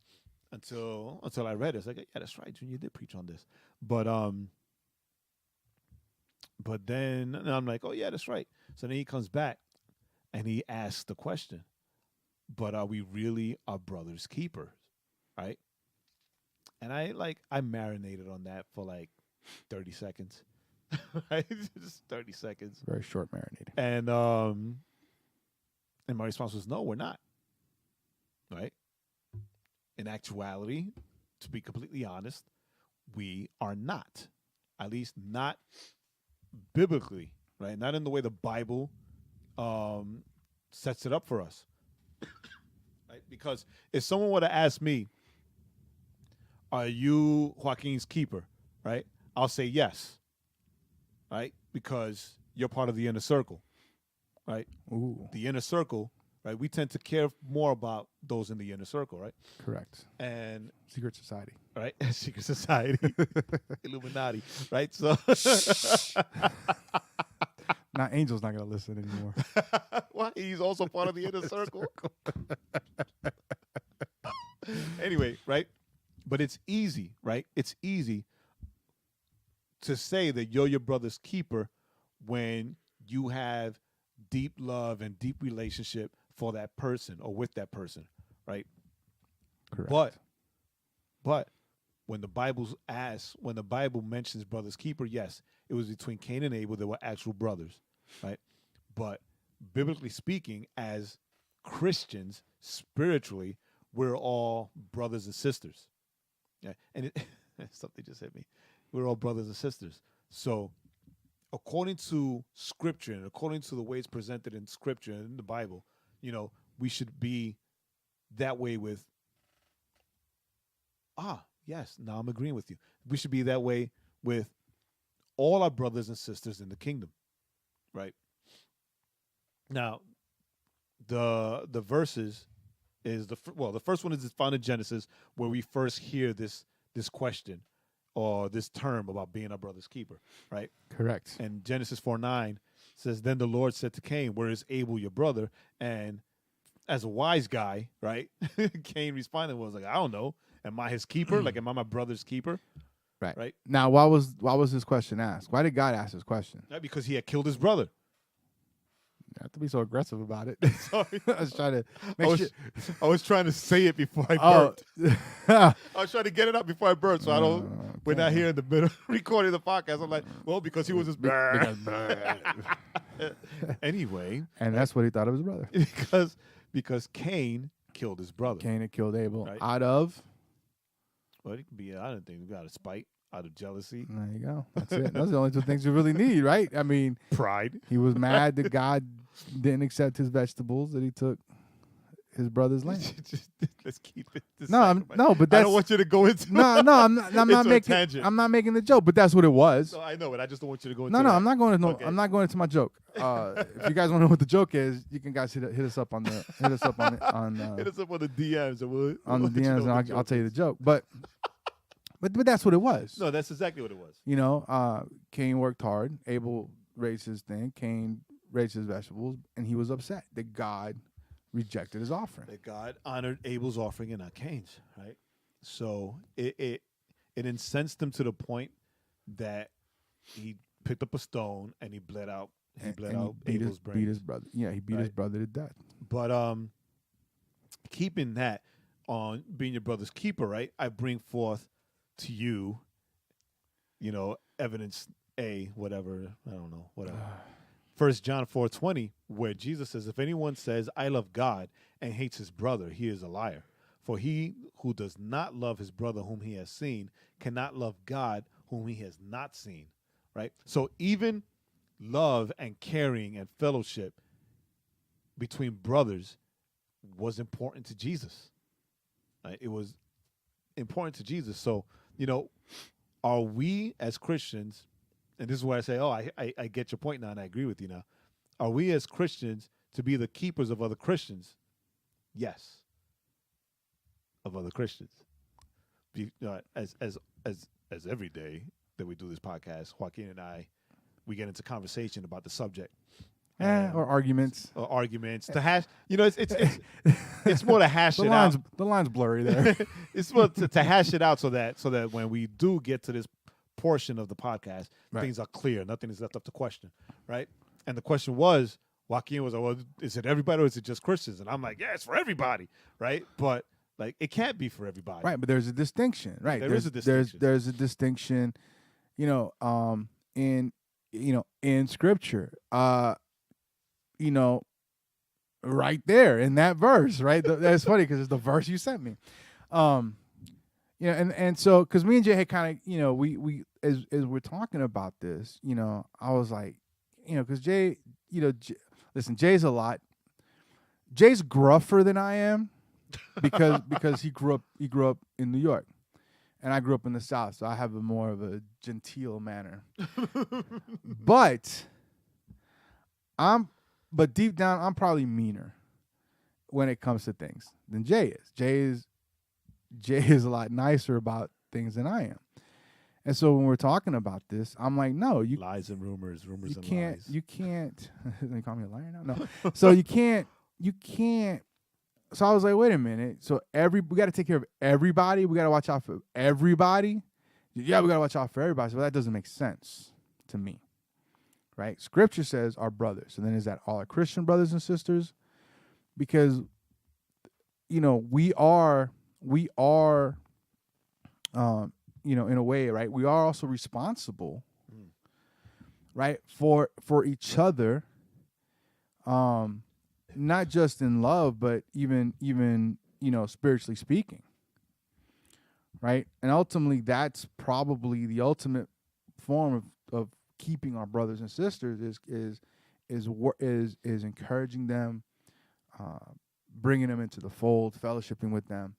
until I read it. It's like, yeah, that's right, Junior did preach on this. But then I'm like, oh yeah, that's right. So then he comes back and he asks the question, but are we really our brother's keepers, right? And I marinated on that for like 30 seconds. Right? Just 30 seconds. Very short marinating. And my response was, no, we're not. Right? In actuality, to be completely honest, we are not. At least not biblically, right? Not in the way the Bible sets it up for us. Right? Because if someone were to ask me, are you Joaquin's keeper? Right? I'll say yes. Right? Because you're part of the inner circle. Right? Ooh, The inner circle, right? We tend to care more about those in the inner circle, right? correct. And Secret society. right, secret society, Illuminati, right? So, Now, Angel's not gonna listen anymore. why he's also part of the inner circle. Anyway, right? But it's easy, right? It's easy to say that you're your brother's keeper when you have deep love and deep relationship for that person or with that person, right? Correct. But when the when the Bible mentions brother's keeper, yes, it was between Cain and Abel. They were actual brothers, right? But biblically speaking, as Christians, spiritually, we're all brothers and sisters. Yeah, and something just hit me. We're all brothers and sisters. So, according to Scripture and according to the way it's presented in Scripture and in the Bible, we should be that way with. Yes, now I'm agreeing with you. We should be that way with all our brothers and sisters in the kingdom, right? Now, the verses is the first one is found in Genesis, where we first hear this question or this term about being our brother's keeper, right? Correct. And Genesis 4:9 says, "Then the Lord said to Cain, 'Where is Abel your brother?' And as a wise guy, right, Cain responded was like, 'I don't know. Am I his keeper? Like, am I my brother's keeper?'" Right. Right. Now, why was this question asked? Why did God ask this question? Not because he had killed his brother. You have to be so aggressive about it. Sorry. I was trying to make sure. I was trying to say it before I burped. Oh. I was trying to get it out before I burped, so I don't. We're not here in the middle recording the podcast. I'm like, well, because he was his brother. Anyway, and that's what he thought of his brother. because Cain killed his brother. Cain had killed Abel Right. out of. Well, it could be. I don't think out of spite, out of jealousy, There you go. That's it. Those are the only two things you really need, right? I mean, pride. he was mad that God didn't accept his vegetables, that he took his brother's land. Let's keep it. But that's I don't want you to go into. no. I'm not making. Tangent. I'm not making the joke, but that's what it was. No, I know, but I just don't want you to go into. No, that. I'm not going to. Okay. I'm not going into my joke. If you guys want to know what the joke is, you can guys hit us up on hit us up on the DMs and we'll on the let you know DMs, and what the I'll joke tell you is. the joke. But that's what it was. No, that's exactly what it was. Cain worked hard. Abel raised his thing. Cain raised his vegetables, and he was upset that God rejected his offering. That God honored Abel's offering and not Cain's, right? So it incensed him to the point that he picked up a stone and he bled out. He bled out Abel's brains. Beat his brother. Yeah, he beat his brother to death. But keeping that on being your brother's keeper, right? I bring forth to you, evidence A, whatever. I don't know, whatever. 1 John 4:20, where Jesus says, "If anyone says, 'I love God,' and hates his brother, he is a liar. For he who does not love his brother whom he has seen cannot love God whom he has not seen." Right? So even love and caring and fellowship between brothers was important to Jesus. Right? It was important to Jesus. So, are we as Christians, and this is where I say, I get your point now, and I agree with you now. Are we as Christians to be the keepers of other Christians? Yes. Of other Christians. As every day that we do this podcast, Joaquin and I, we get into conversation about the subject. Or arguments. Or arguments. To hash, it's more to hash it out. The line's blurry there. It's more to hash it out so that when we do get to this portion of the podcast, things are clear. Nothing is left up to question, right? And the question was, Joaquin was like, well, is it everybody or is it just Christians? And I'm like, yeah, it's for everybody, right? But it can't be for everybody. Right, but there's a distinction, right? There's a distinction. There's a distinction, in Scripture. Right there in that verse, right? That's funny because it's the verse you sent me. And so because me and Jay had kind of, we as we're talking about this, I was like, because Jay, listen, Jay's gruffer than I am because he grew up in New York, and I grew up in the South, so I have a more of a genteel manner. But deep down, I'm probably meaner when it comes to things than Jay is. Jay is a lot nicer about things than I am. And so when we're talking about this, I'm like, no, you lies and rumors and can't, lies. you can't. They call me a liar now. No, so you can't. So I was like, wait a minute. So we got to take care of everybody. We got to watch out for everybody. Yeah, we got to watch out for everybody. So that doesn't make sense to me, right? Scripture says our brothers. And then is that all our Christian brothers and sisters? Because, we are, in a way, right? We are also responsible, right, for each other, not just in love, but even spiritually speaking, right? And ultimately, that's probably the ultimate form of keeping our brothers and sisters is encouraging them, bringing them into the fold, fellowshipping with them,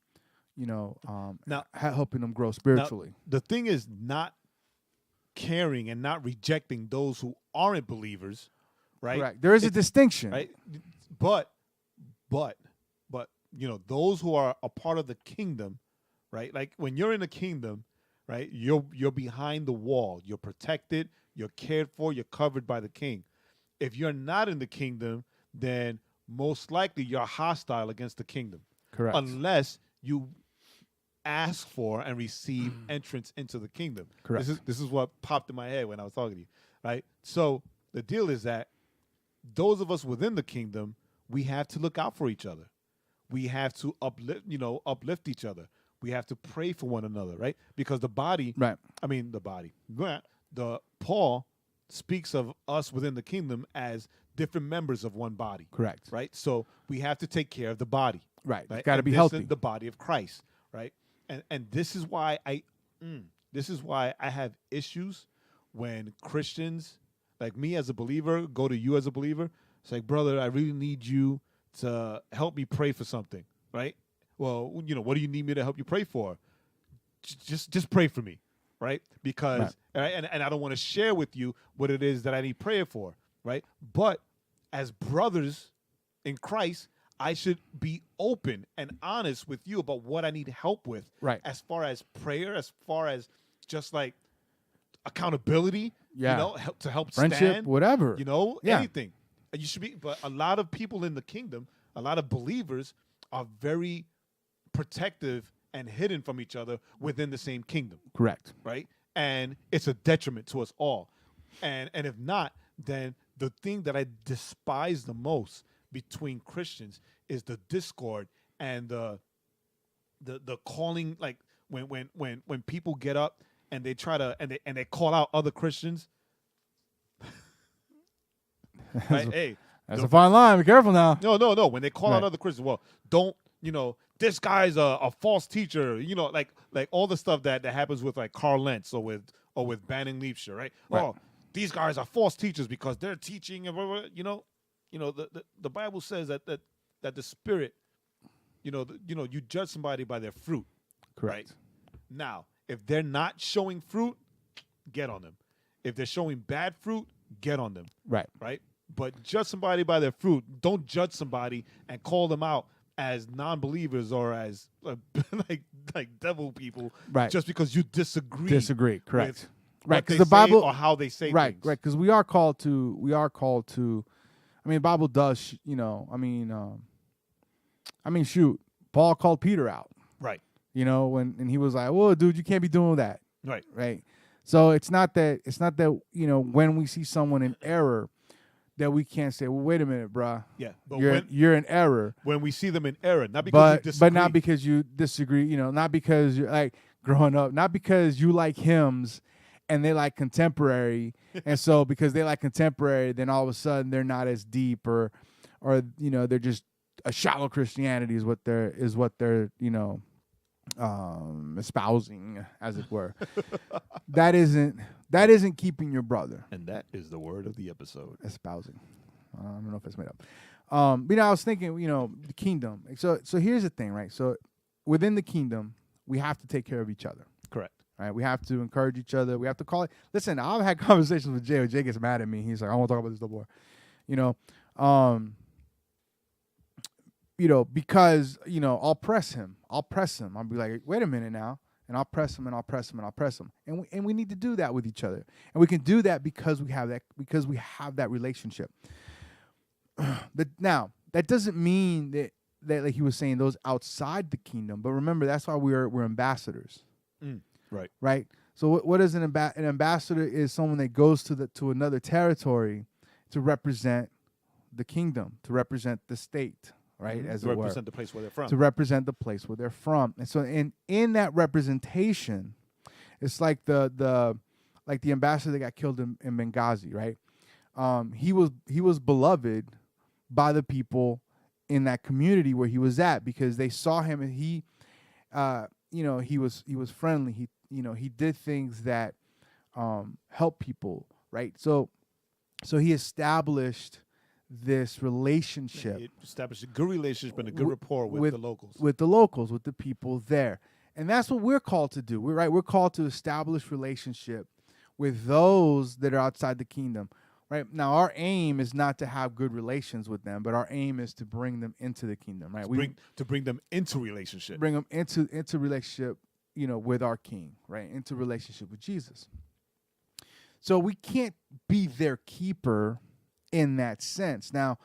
now helping them grow spiritually. Now, the thing is not caring and not rejecting those who aren't believers, right? Correct. There is a distinction, right? But those who are a part of the kingdom, right? Like when you're in the kingdom, right? You're behind the wall. You're protected. You're cared for. You're covered by the king. If you're not in the kingdom, then most likely you're hostile against the kingdom. Correct. Unless you ask for and receive entrance into the kingdom. Correct. This is what popped in my head when I was talking to you, right? So the deal is that those of us within the kingdom, we have to look out for each other. We have to uplift each other. We have to pray for one another, right? Because the body, right? I mean, the Paul speaks of us within the kingdom as different members of one body. Correct. Right? So we have to take care of the body. Right. Right? It's got to be this healthy. is the body of Christ, right? And this is why I have issues when Christians like me as a believer go to you as a believer. It's like, brother, I really need you to help me pray for something, right? Well, what do you need me to help you pray for? Just pray for me, right? Because and I don't want to share with you what it is that I need prayer for, right? But as brothers in Christ, I should be open and honest with you about what I need help with. Right. As far as prayer, as far as just like accountability, to help friendship, stand, whatever. Anything. You should be, but a lot of people in the kingdom, a lot of believers are very protective and hidden from each other within the same kingdom. Correct. Right? And it's a detriment to us all. And if not, then the thing that I despise the most between Christians is the discord and the calling, like when people get up and they try to and they call out other Christians. Right? That's a fine line. Be careful now. No. When they call out other Christians, well, don't, this guy's a false teacher, like all the stuff that happens with like Carl Lentz or with Banning Liebscher, right? Oh, these guys are false teachers because they're teaching and blah, blah, the Bible says that the Spirit, you judge somebody by their fruit. Correct. Right? Now, if they're not showing fruit, get on them. If they're showing bad fruit, get on them. Right. Right? But judge somebody by their fruit. Don't judge somebody and call them out as non-believers or as like devil people, right? Just because you disagree. Correct. Right, because the Bible or how they say right, things. right. Because we are called to. I mean, the Bible does. Shoot, Paul called Peter out. Right. And he was like, "Whoa, dude, you can't be doing that." Right. Right. So it's not that when we see someone in error, that we can't say, well, wait a minute, bruh. Yeah, but you're in error. When we see them in error, not because you disagree. But not because you disagree, not because you're like growing up, not because you like hymns and they like contemporary. And so because they like contemporary, then all of a sudden they're not as deep or they're just a shallow Christianity is what they're espousing, as it were. That isn't keeping your brother. And that is the word of the episode. Espousing. I don't know if it's made up. I was thinking, the kingdom. So here's the thing, right? So within the kingdom, we have to take care of each other. Correct. Right? We have to encourage each other. We have to call it. Listen, I've had conversations with Jay. Where Jay gets mad at me. He's like, I don't want to talk about this no more. Because I'll press him. I'll be like, wait a minute now, and I'll press him, and I'll press him, and I'll press him. And we need to do that with each other, and we can do that because we have that relationship. Now that doesn't mean that like he was saying those outside the kingdom, but remember that's why we're ambassadors. Right. Right. So what is an ambassador? Is someone that goes to another territory to represent the kingdom, to represent the state, right? As to it represent were. the place where they're from. To represent the place where they're from. And so in that representation, it's like the ambassador that got killed in Benghazi, right? He was beloved by the people in that community where he was at because they saw him and he was friendly. He did things that help people, right? So he established this relationship. It established a good relationship and a good rapport with the locals. With the locals, with the people there. And that's what we're called to do. We're called to establish relationship with those that are outside the kingdom. Right? Now, our aim is not to have good relations with them, but our aim is to bring them into the kingdom, right? To bring them into relationship. Bring them into relationship, with our King, right? Into relationship with Jesus. So we can't be their keeper in that sense. Now,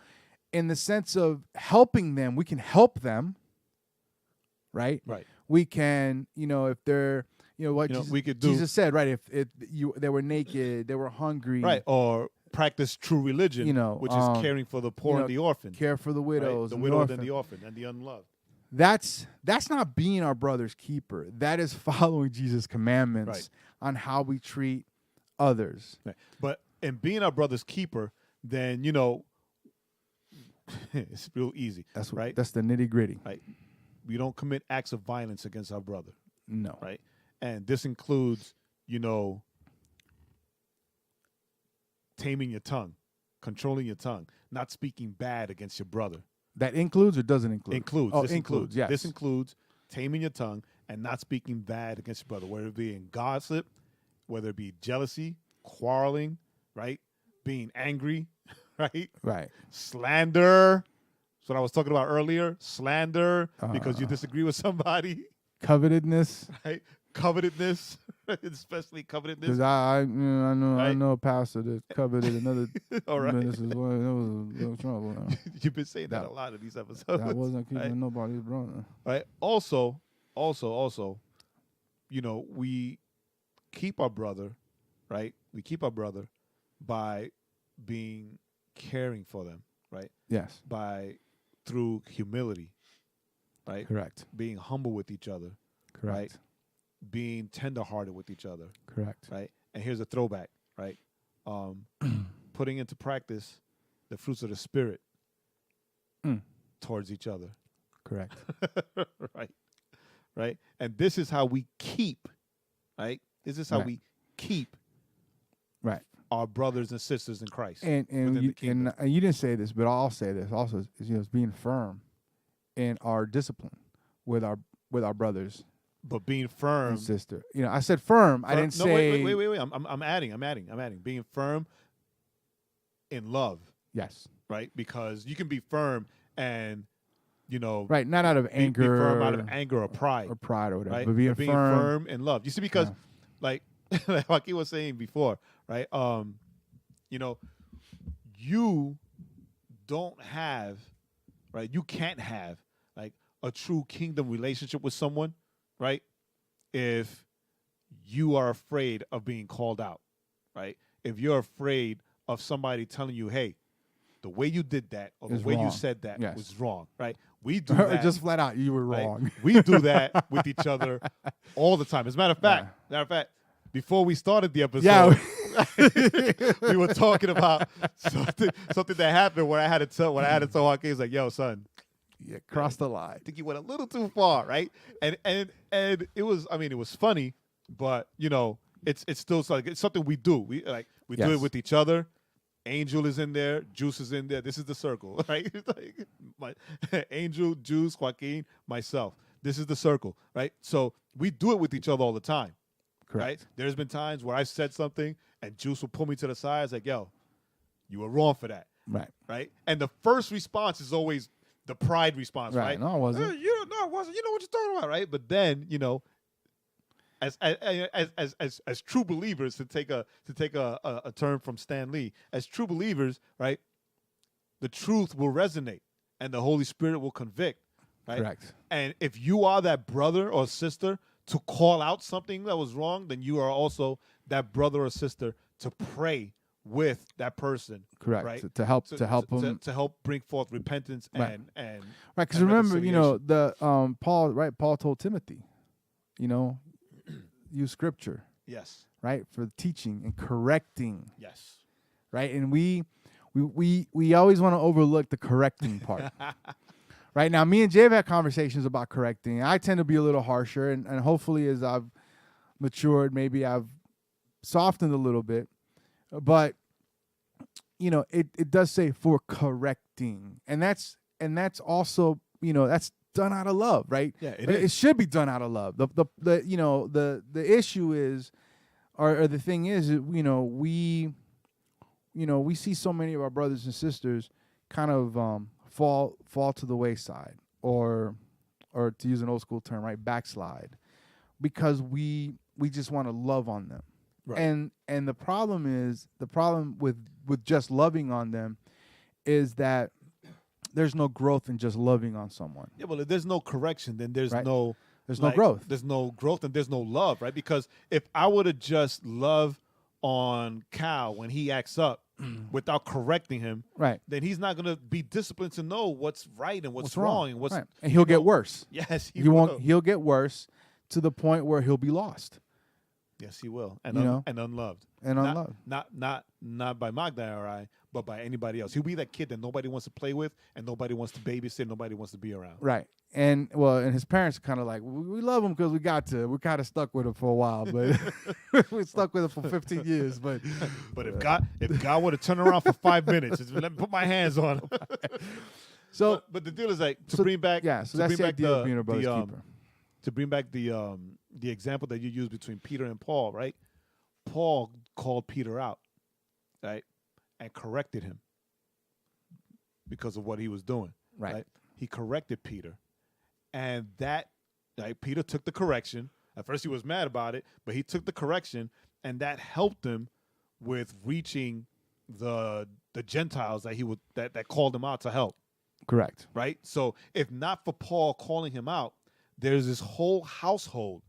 in the sense of helping them, we can help them, right? Right. We can, if they're, we could do. Jesus said, right? If they were naked, they were hungry, right? Or practice true religion, which is caring for the poor and the orphan, care for the widows, right? The widowed and the orphan and the unloved. That's not being our brother's keeper. That is following Jesus' commandments on how we treat others. Right. But in being our brother's keeper, then it's real easy. That's right. That's the nitty-gritty. Right. We don't commit acts of violence against our brother. No. Right. And this includes, taming your tongue, controlling your tongue, not speaking bad against your brother. That includes or doesn't include? Includes. Oh, this includes, yes. This includes taming your tongue and not speaking bad against your brother, whether it be in gossip, whether it be jealousy, quarreling, right? Being angry, right? Right. Slander. That's what I was talking about earlier. Slander because you disagree with somebody. Covetedness. Right? Covetedness, especially covetedness. Because I know a pastor that coveted another All right. minister's wife. That was a little trouble. Now. You've been saying that a lot of these episodes. That wasn't keeping right? nobody's brother. Right. Also, we keep our brother, right? We keep our brother by being caring for them, right? Yes. Through humility, right? Correct. Being humble with each other. Correct. Right? Being tenderhearted with each other. Correct. Right? And here's a throwback, right? Putting into practice the fruits of the Spirit towards each other. Correct. Right? And this is how we keep, right? This is how we keep our brothers and sisters in Christ. And you didn't say this, but I'll say this also is it's being firm in our discipline with our brothers. But being firm, sister. I said firm. I didn't say. Wait. I'm adding. Being firm in love. Yes. Right, because you can be firm and right, not out of anger. Be firm out of anger or pride. Or pride or whatever. Right? But being firm in love. You see, because like he was saying before, right? You don't have, right? You can't have like a true kingdom relationship with someone, right? If you are afraid of being called out, right? If you're afraid of somebody telling you, hey, the way you did that or the way you said that was wrong, right? We do that. Just flat out, you were wrong. Right? We do that with each other all the time. As a matter of fact, before we started the episode, we were talking about something that happened where I had to tell Joaquin, like, yo, son, cross the line. I think you went a little too far, right? And it was funny, but it's still like it's something we do. We do it with each other. Angel is in there, Juice is in there. This is the circle, right? It's like Angel, Juice, Joaquin, myself. This is the circle, right? So we do it with each other all the time, Correct. right? There's been times where I said something and Juice will pull me to the side. It's like, yo, you were wrong for that, Right. right? And the first response is always the pride response, right? No, it wasn't. No, it wasn't. You know what you're talking about, right? But then, as true believers, to take a term from Stan Lee, as true believers, right? The truth will resonate, and the Holy Spirit will convict, right? Correct. And if you are that brother or sister to call out something that was wrong, then you are also that brother or sister to pray with that person. Correct. Right. To help them to help bring forth repentance Right. and right. Because and remember, reconciliation. the Paul, right? Paul told Timothy, use scripture, Yes. right, for teaching and correcting, Yes. right? And we always want to overlook the correcting part. Right now, me and Jay have had conversations about correcting. I tend to be a little harsher, and hopefully, as I've matured, maybe I've softened a little bit. But it does say for correcting, and that's also that's done out of love, right? Yeah, it should be done out of love. The issue is, or the thing is, we see so many of our brothers and sisters kind of fall to the wayside, or to use an old school term, right, backslide, because we just want to love on them. Right. And the problem with just loving on them is that there's no growth in just loving on someone. Yeah, well, if there's no correction, then there's Right. no no growth. There's no growth and there's no love, right? Because if I would have just loved on Cal when he acts up without correcting him, Right. then he's not going to be disciplined to know what's right and what's wrong and what's right. And he'll get worse. Yes, he Won't. will. He'll get worse to the point where he'll be lost Yes, he will, and and unloved, and unloved. Not by Magda or I, but by anybody else. He'll be that kid that nobody wants to play with, and nobody wants to babysit, nobody wants to be around. Right. And his parents are kind of like, we love him because we got to. We're kind of stuck with him for a while, but we're stuck with him for 15 years. But if God would have turned around for 5 minutes, just let me put my hands on him. so, but the deal is like to bring back. yeah. So to that's bring the back idea of being a brother's keeper. To bring back the example that you used between Peter and Paul, right? Paul called Peter out, right, and corrected him because of what he was doing. Right. He corrected Peter, and Peter took the correction. At first, he was mad about it, but he took the correction, and that helped him with reaching the Gentiles that called him out to help. Correct. Right. So, if not for Paul calling him out, there's this whole household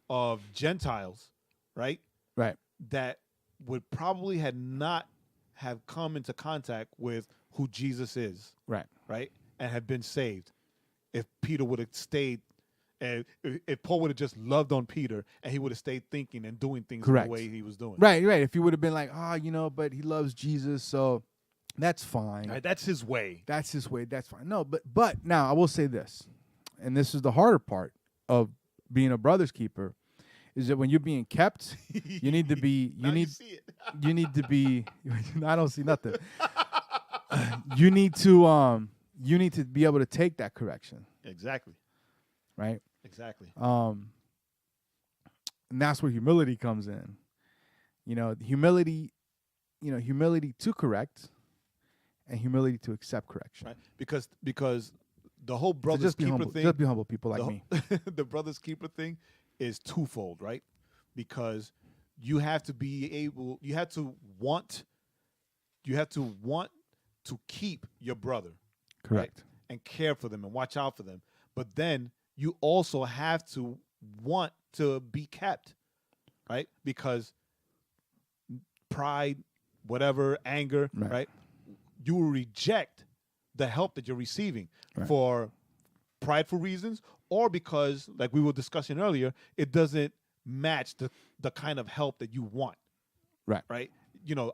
of Gentiles, right? Right. That would probably not have come into contact with who Jesus is, Right. right? And have been saved if Peter would have stayed, and if Paul would have just loved on Peter and he would have stayed thinking and doing things Correct. the way he was doing. Right. If he would have been like, but he loves Jesus, so that's fine. Right, that's his way. That's his way. That's fine. No, but now I will say this, and this is the harder part of being a brother's keeper, is that when you're being kept, you need to be. You see it. you need to be. I don't see nothing. You need to be able to take that correction, Exactly. right? Exactly. And that's where humility comes in. Humility to correct, and humility to accept correction. Right. Because the whole So brother's just be keeper humble. thing. Just be humble people like me. The brother's keeper thing is twofold, right? Because you have to want to keep your brother, Correct. right? And care for them and watch out for them. But then you also have to want to be kept, right? Because pride, whatever, anger, right? You will reject the help that you're receiving for prideful reasons, or because, like we were discussing earlier, it doesn't match the kind of help that you want. Right?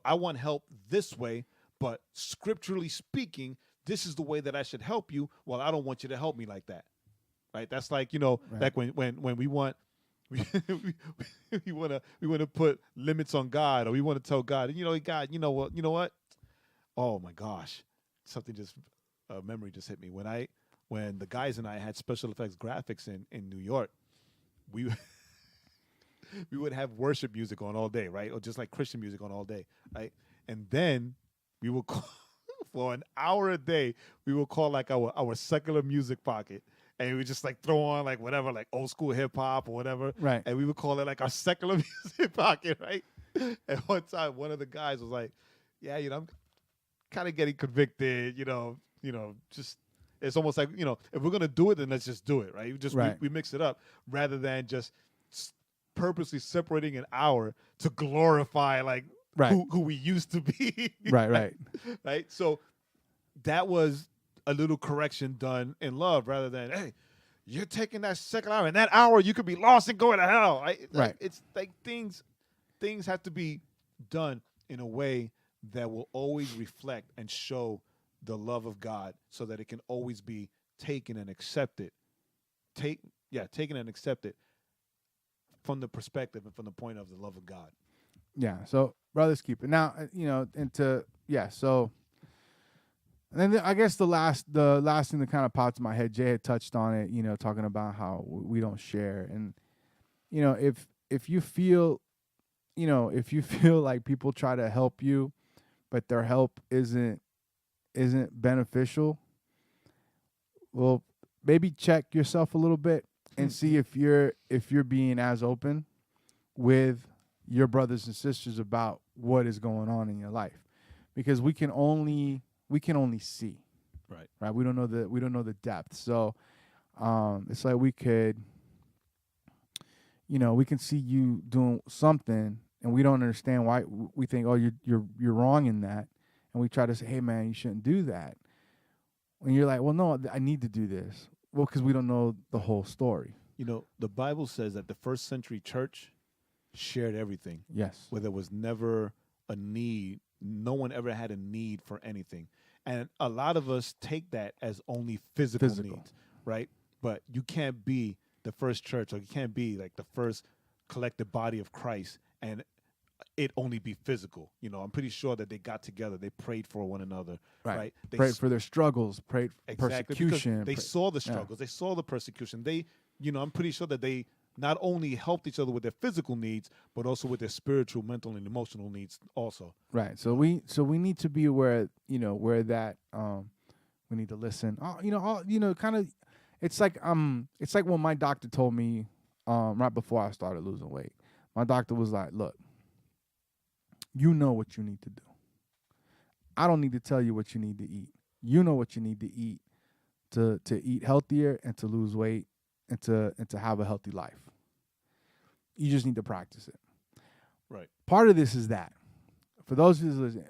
I want help this way, but scripturally speaking, this is the way that I should help you. Well, I don't want you to help me like that. Right? That's like, like when we want we want to put limits on God, or we want to tell God, God, you know what? Oh my gosh. Something memory just hit me. When I when the guys and I had special effects graphics in New York, we we would have worship music on all day, right? Or just like Christian music on all day, right? And then we would call, for an hour a day, we would call like our secular music pocket. And we would just like throw on like whatever, like old school hip hop or whatever. Right. And we would call it like our secular music pocket, right? And one time one of the guys was like, yeah, I'm kind of getting convicted, just it's almost like, if we're going to do it, then let's just do it, right? We mix it up rather than just purposely separating an hour to glorify like who we used to be. Right. Right. So that was a little correction done in love rather than, hey, you're taking that second hour. In that hour, you could be lost and going to hell. Right. It's like things have to be done in a way that will always reflect and show the love of God so that it can always be taken and accepted. Taken and accepted from the perspective and from the point of the love of God. Yeah. So brothers keep it. Now, so and then I guess the last thing that kind of popped in my head, Jay had touched on it, talking about how we don't share. And, if you feel like people try to help you, but their help isn't beneficial, well, maybe check yourself a little bit and see if you're being as open with your brothers and sisters about what is going on in your life, because we can only see, right. We don't know the depth. So it's like we could, we can see you doing something and we don't understand why. We think, oh, you're wrong in that, and we try to say, hey man, you shouldn't do that. When you're like, well, no, I need to do this. Well, because we don't know the whole story. The Bible says that the first century church shared everything. Yes. Where there was never a need. No one ever had a need for anything. And a lot of us take that as only physical needs, right? But you can't be the first church, or you can't be like the first collective body of Christ and it only be physical. I'm pretty sure that they got together, they prayed for one another, right? They prayed for their struggles, prayed for persecution. They saw the struggles, they saw the persecution. They, I'm pretty sure that they not only helped each other with their physical needs, but also with their spiritual, mental, and emotional needs also. Right. So we need to be aware, where that we need to listen. Kind of, it's like when my doctor told me right before I started losing weight. My doctor was like, look, you know what you need to do. I don't need to tell you what you need to eat. You know what you need to eat to eat healthier and to lose weight and to have a healthy life. You just need to practice it. Right. Part of this is that. For those of you listening,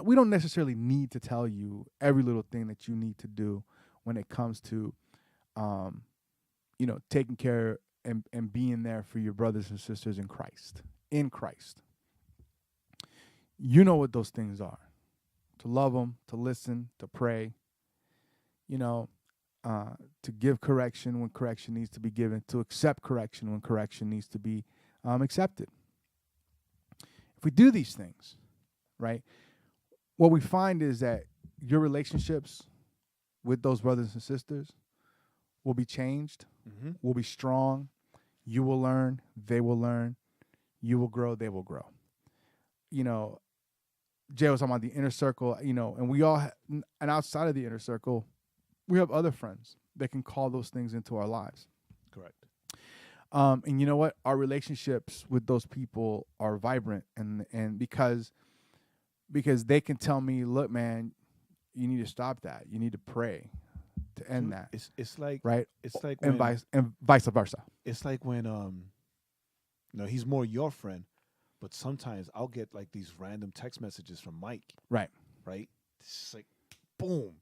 we don't necessarily need to tell you every little thing that you need to do when it comes to, taking care and being there for your brothers and sisters in Christ. In Christ. You know what those things are. To love them, to listen, to pray, to give correction when correction needs to be given, to accept correction when correction needs to be accepted. If we do these things, right, what we find is that your relationships with those brothers and sisters will be changed, will be strong. You will learn, they will learn. You will grow, they will grow. Jay was talking about the inner circle, and we all, and outside of the inner circle, we have other friends that can call those things into our lives. Correct. And you know what? Our relationships with those people are vibrant, and because they can tell me, look, man, you need to stop that. You need to pray to end that. It's like, right. It's like and when, vice versa. It's like when he's more your friend, but sometimes I'll get like these random text messages from Mike. Right. Right. It's just like, boom,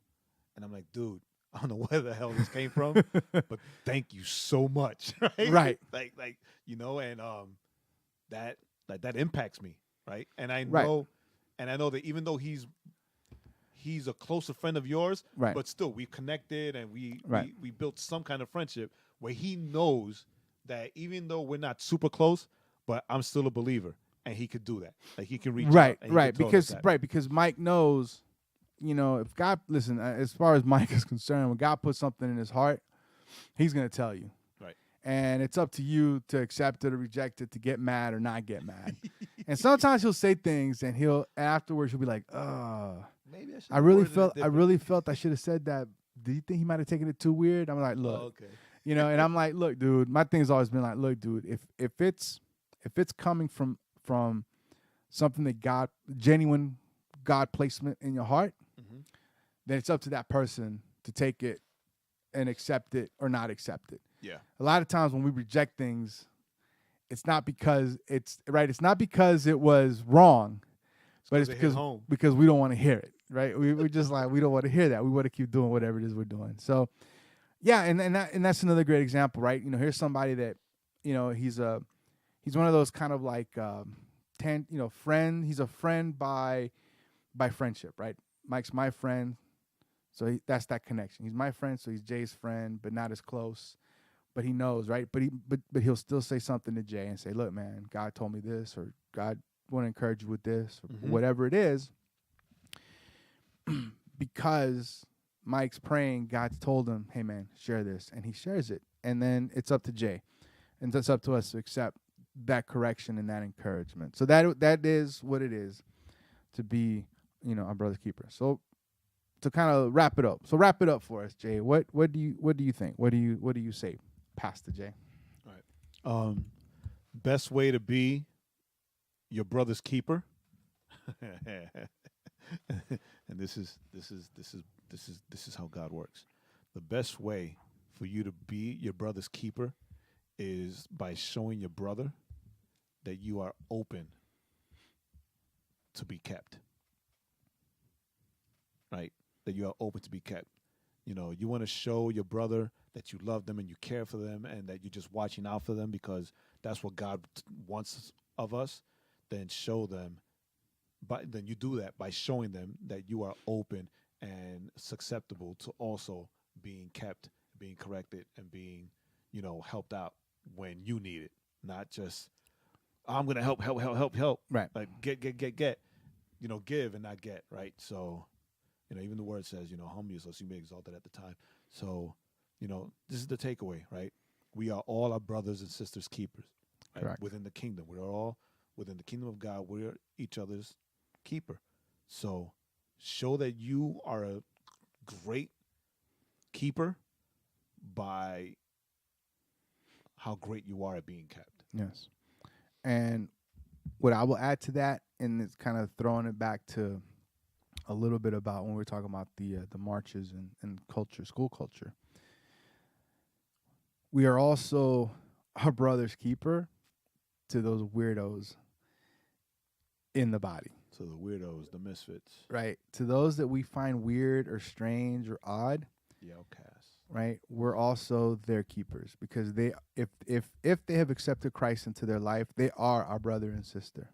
and I'm like, dude, I don't know where the hell this came from, but thank you so much. Right. Right. And that impacts me. Right. And I know, that even though he's a closer friend of yours, right, but still we connected and we built some kind of friendship where he knows that even though we're not super close, but I'm still a believer and he could do that. Like he can reach out. Right. Because Mike knows, if God, listen, as far as Mike is concerned, when God puts something in his heart, he's going to tell you. Right. And it's up to you to accept it or reject it, to get mad or not get mad. And sometimes he'll say things and afterwards he'll be like, oh, Maybe I really felt I should have said that. Do you think he might have taken it too weird? I'm like, look, okay. and I'm like, look, dude, my thing's always been like, look, dude, if it's coming from something that genuine God placement in your heart, then it's up to that person to take it and accept it or not accept it. Yeah. A lot of times when we reject things, it's not because it's not because it was wrong, but it's because we don't want to hear it, right? We're just like, we don't want to hear that. We want to keep doing whatever it is we're doing. So, yeah, and that's another great example, right? Here's somebody that, he's one of those kind of like friend. He's a friend by friendship, right? Mike's my friend, so that's that connection. He's my friend, so he's Jay's friend, but not as close. But he knows, right? But he'll still say something to Jay and say, look, man, God told me this, or God want to encourage you with this, or whatever it is. Because Mike's praying, God's told him, hey, man, share this. And he shares it. And then it's up to Jay. And it's up to us to accept that correction and that encouragement. So that is what it is to be, our brother's keeper. So to kind of wrap it up. So wrap it up for us, Jay. What do you think? What do you say, Pastor Jay? All right. Best way to be your brother's keeper. And this is how God works. The best way for you to be your brother's keeper is by showing your brother that you are open to be kept. Right? That you are open to be kept. You want to show your brother that you love them and you care for them and that you're just watching out for them because that's what God wants of us. Then show them. Then you do that by showing them that you are open and susceptible to also being kept, being corrected, and being, helped out when you need it. Not just, I'm going to help. Right. Like get. Give and not get, right? So, even the word says, humble yourself, so you may be exalted at the time. So, this is the takeaway, right? We are all our brothers and sisters keepers, right? Correct. Within the kingdom. We're all within the kingdom of God. We're each other's keeper. So show that you are a great keeper by how great you are at being kept. Yes. And what I will add to that, and it's kind of throwing it back to a little bit about when we were talking about the marches and culture, school culture. We are also our brother's keeper to those weirdos in the body. So the weirdos, the misfits. Right. To those that we find weird or strange or odd. The outcasts. Right. We're also their keepers because they, if they have accepted Christ into their life, they are our brother and sister.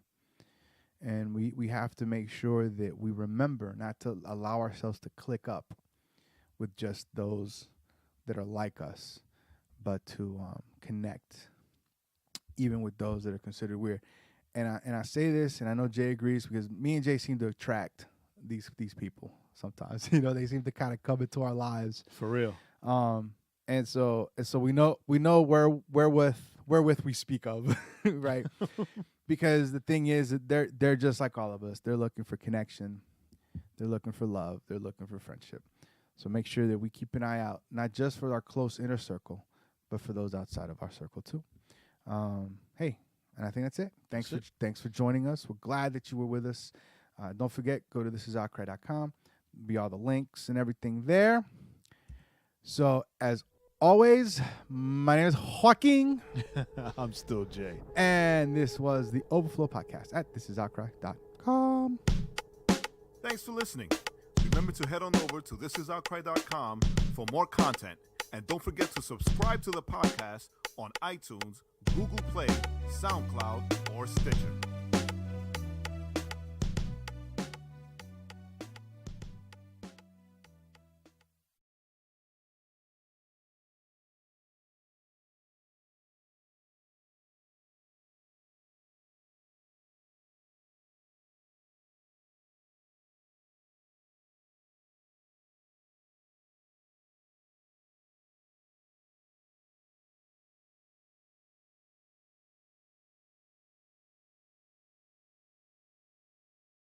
And we have to make sure that we remember not to allow ourselves to click up with just those that are like us, but to connect even with those that are considered weird. And I say this, and I know Jay agrees because me and Jay seem to attract these people sometimes. They seem to kind of come into our lives for real. And so we know wherewith we speak of, right? Because the thing is that they're just like all of us. They're looking for connection. They're looking for love. They're looking for friendship. So make sure that we keep an eye out, not just for our close inner circle, but for those outside of our circle too. Hey, and I think that's it. Thanks for joining us. We're glad that you were with us. Don't forget, go to thisisoutcry.com. Be all the links and everything there. So as always, my name is Joaquin. I'm still Jay. And this was the Overflow Podcast at thisisoutcry.com. Thanks for listening. Remember to head on over to thisisoutcry.com for more content. And don't forget to subscribe to the podcast on iTunes, Google Play, SoundCloud, or Stitcher.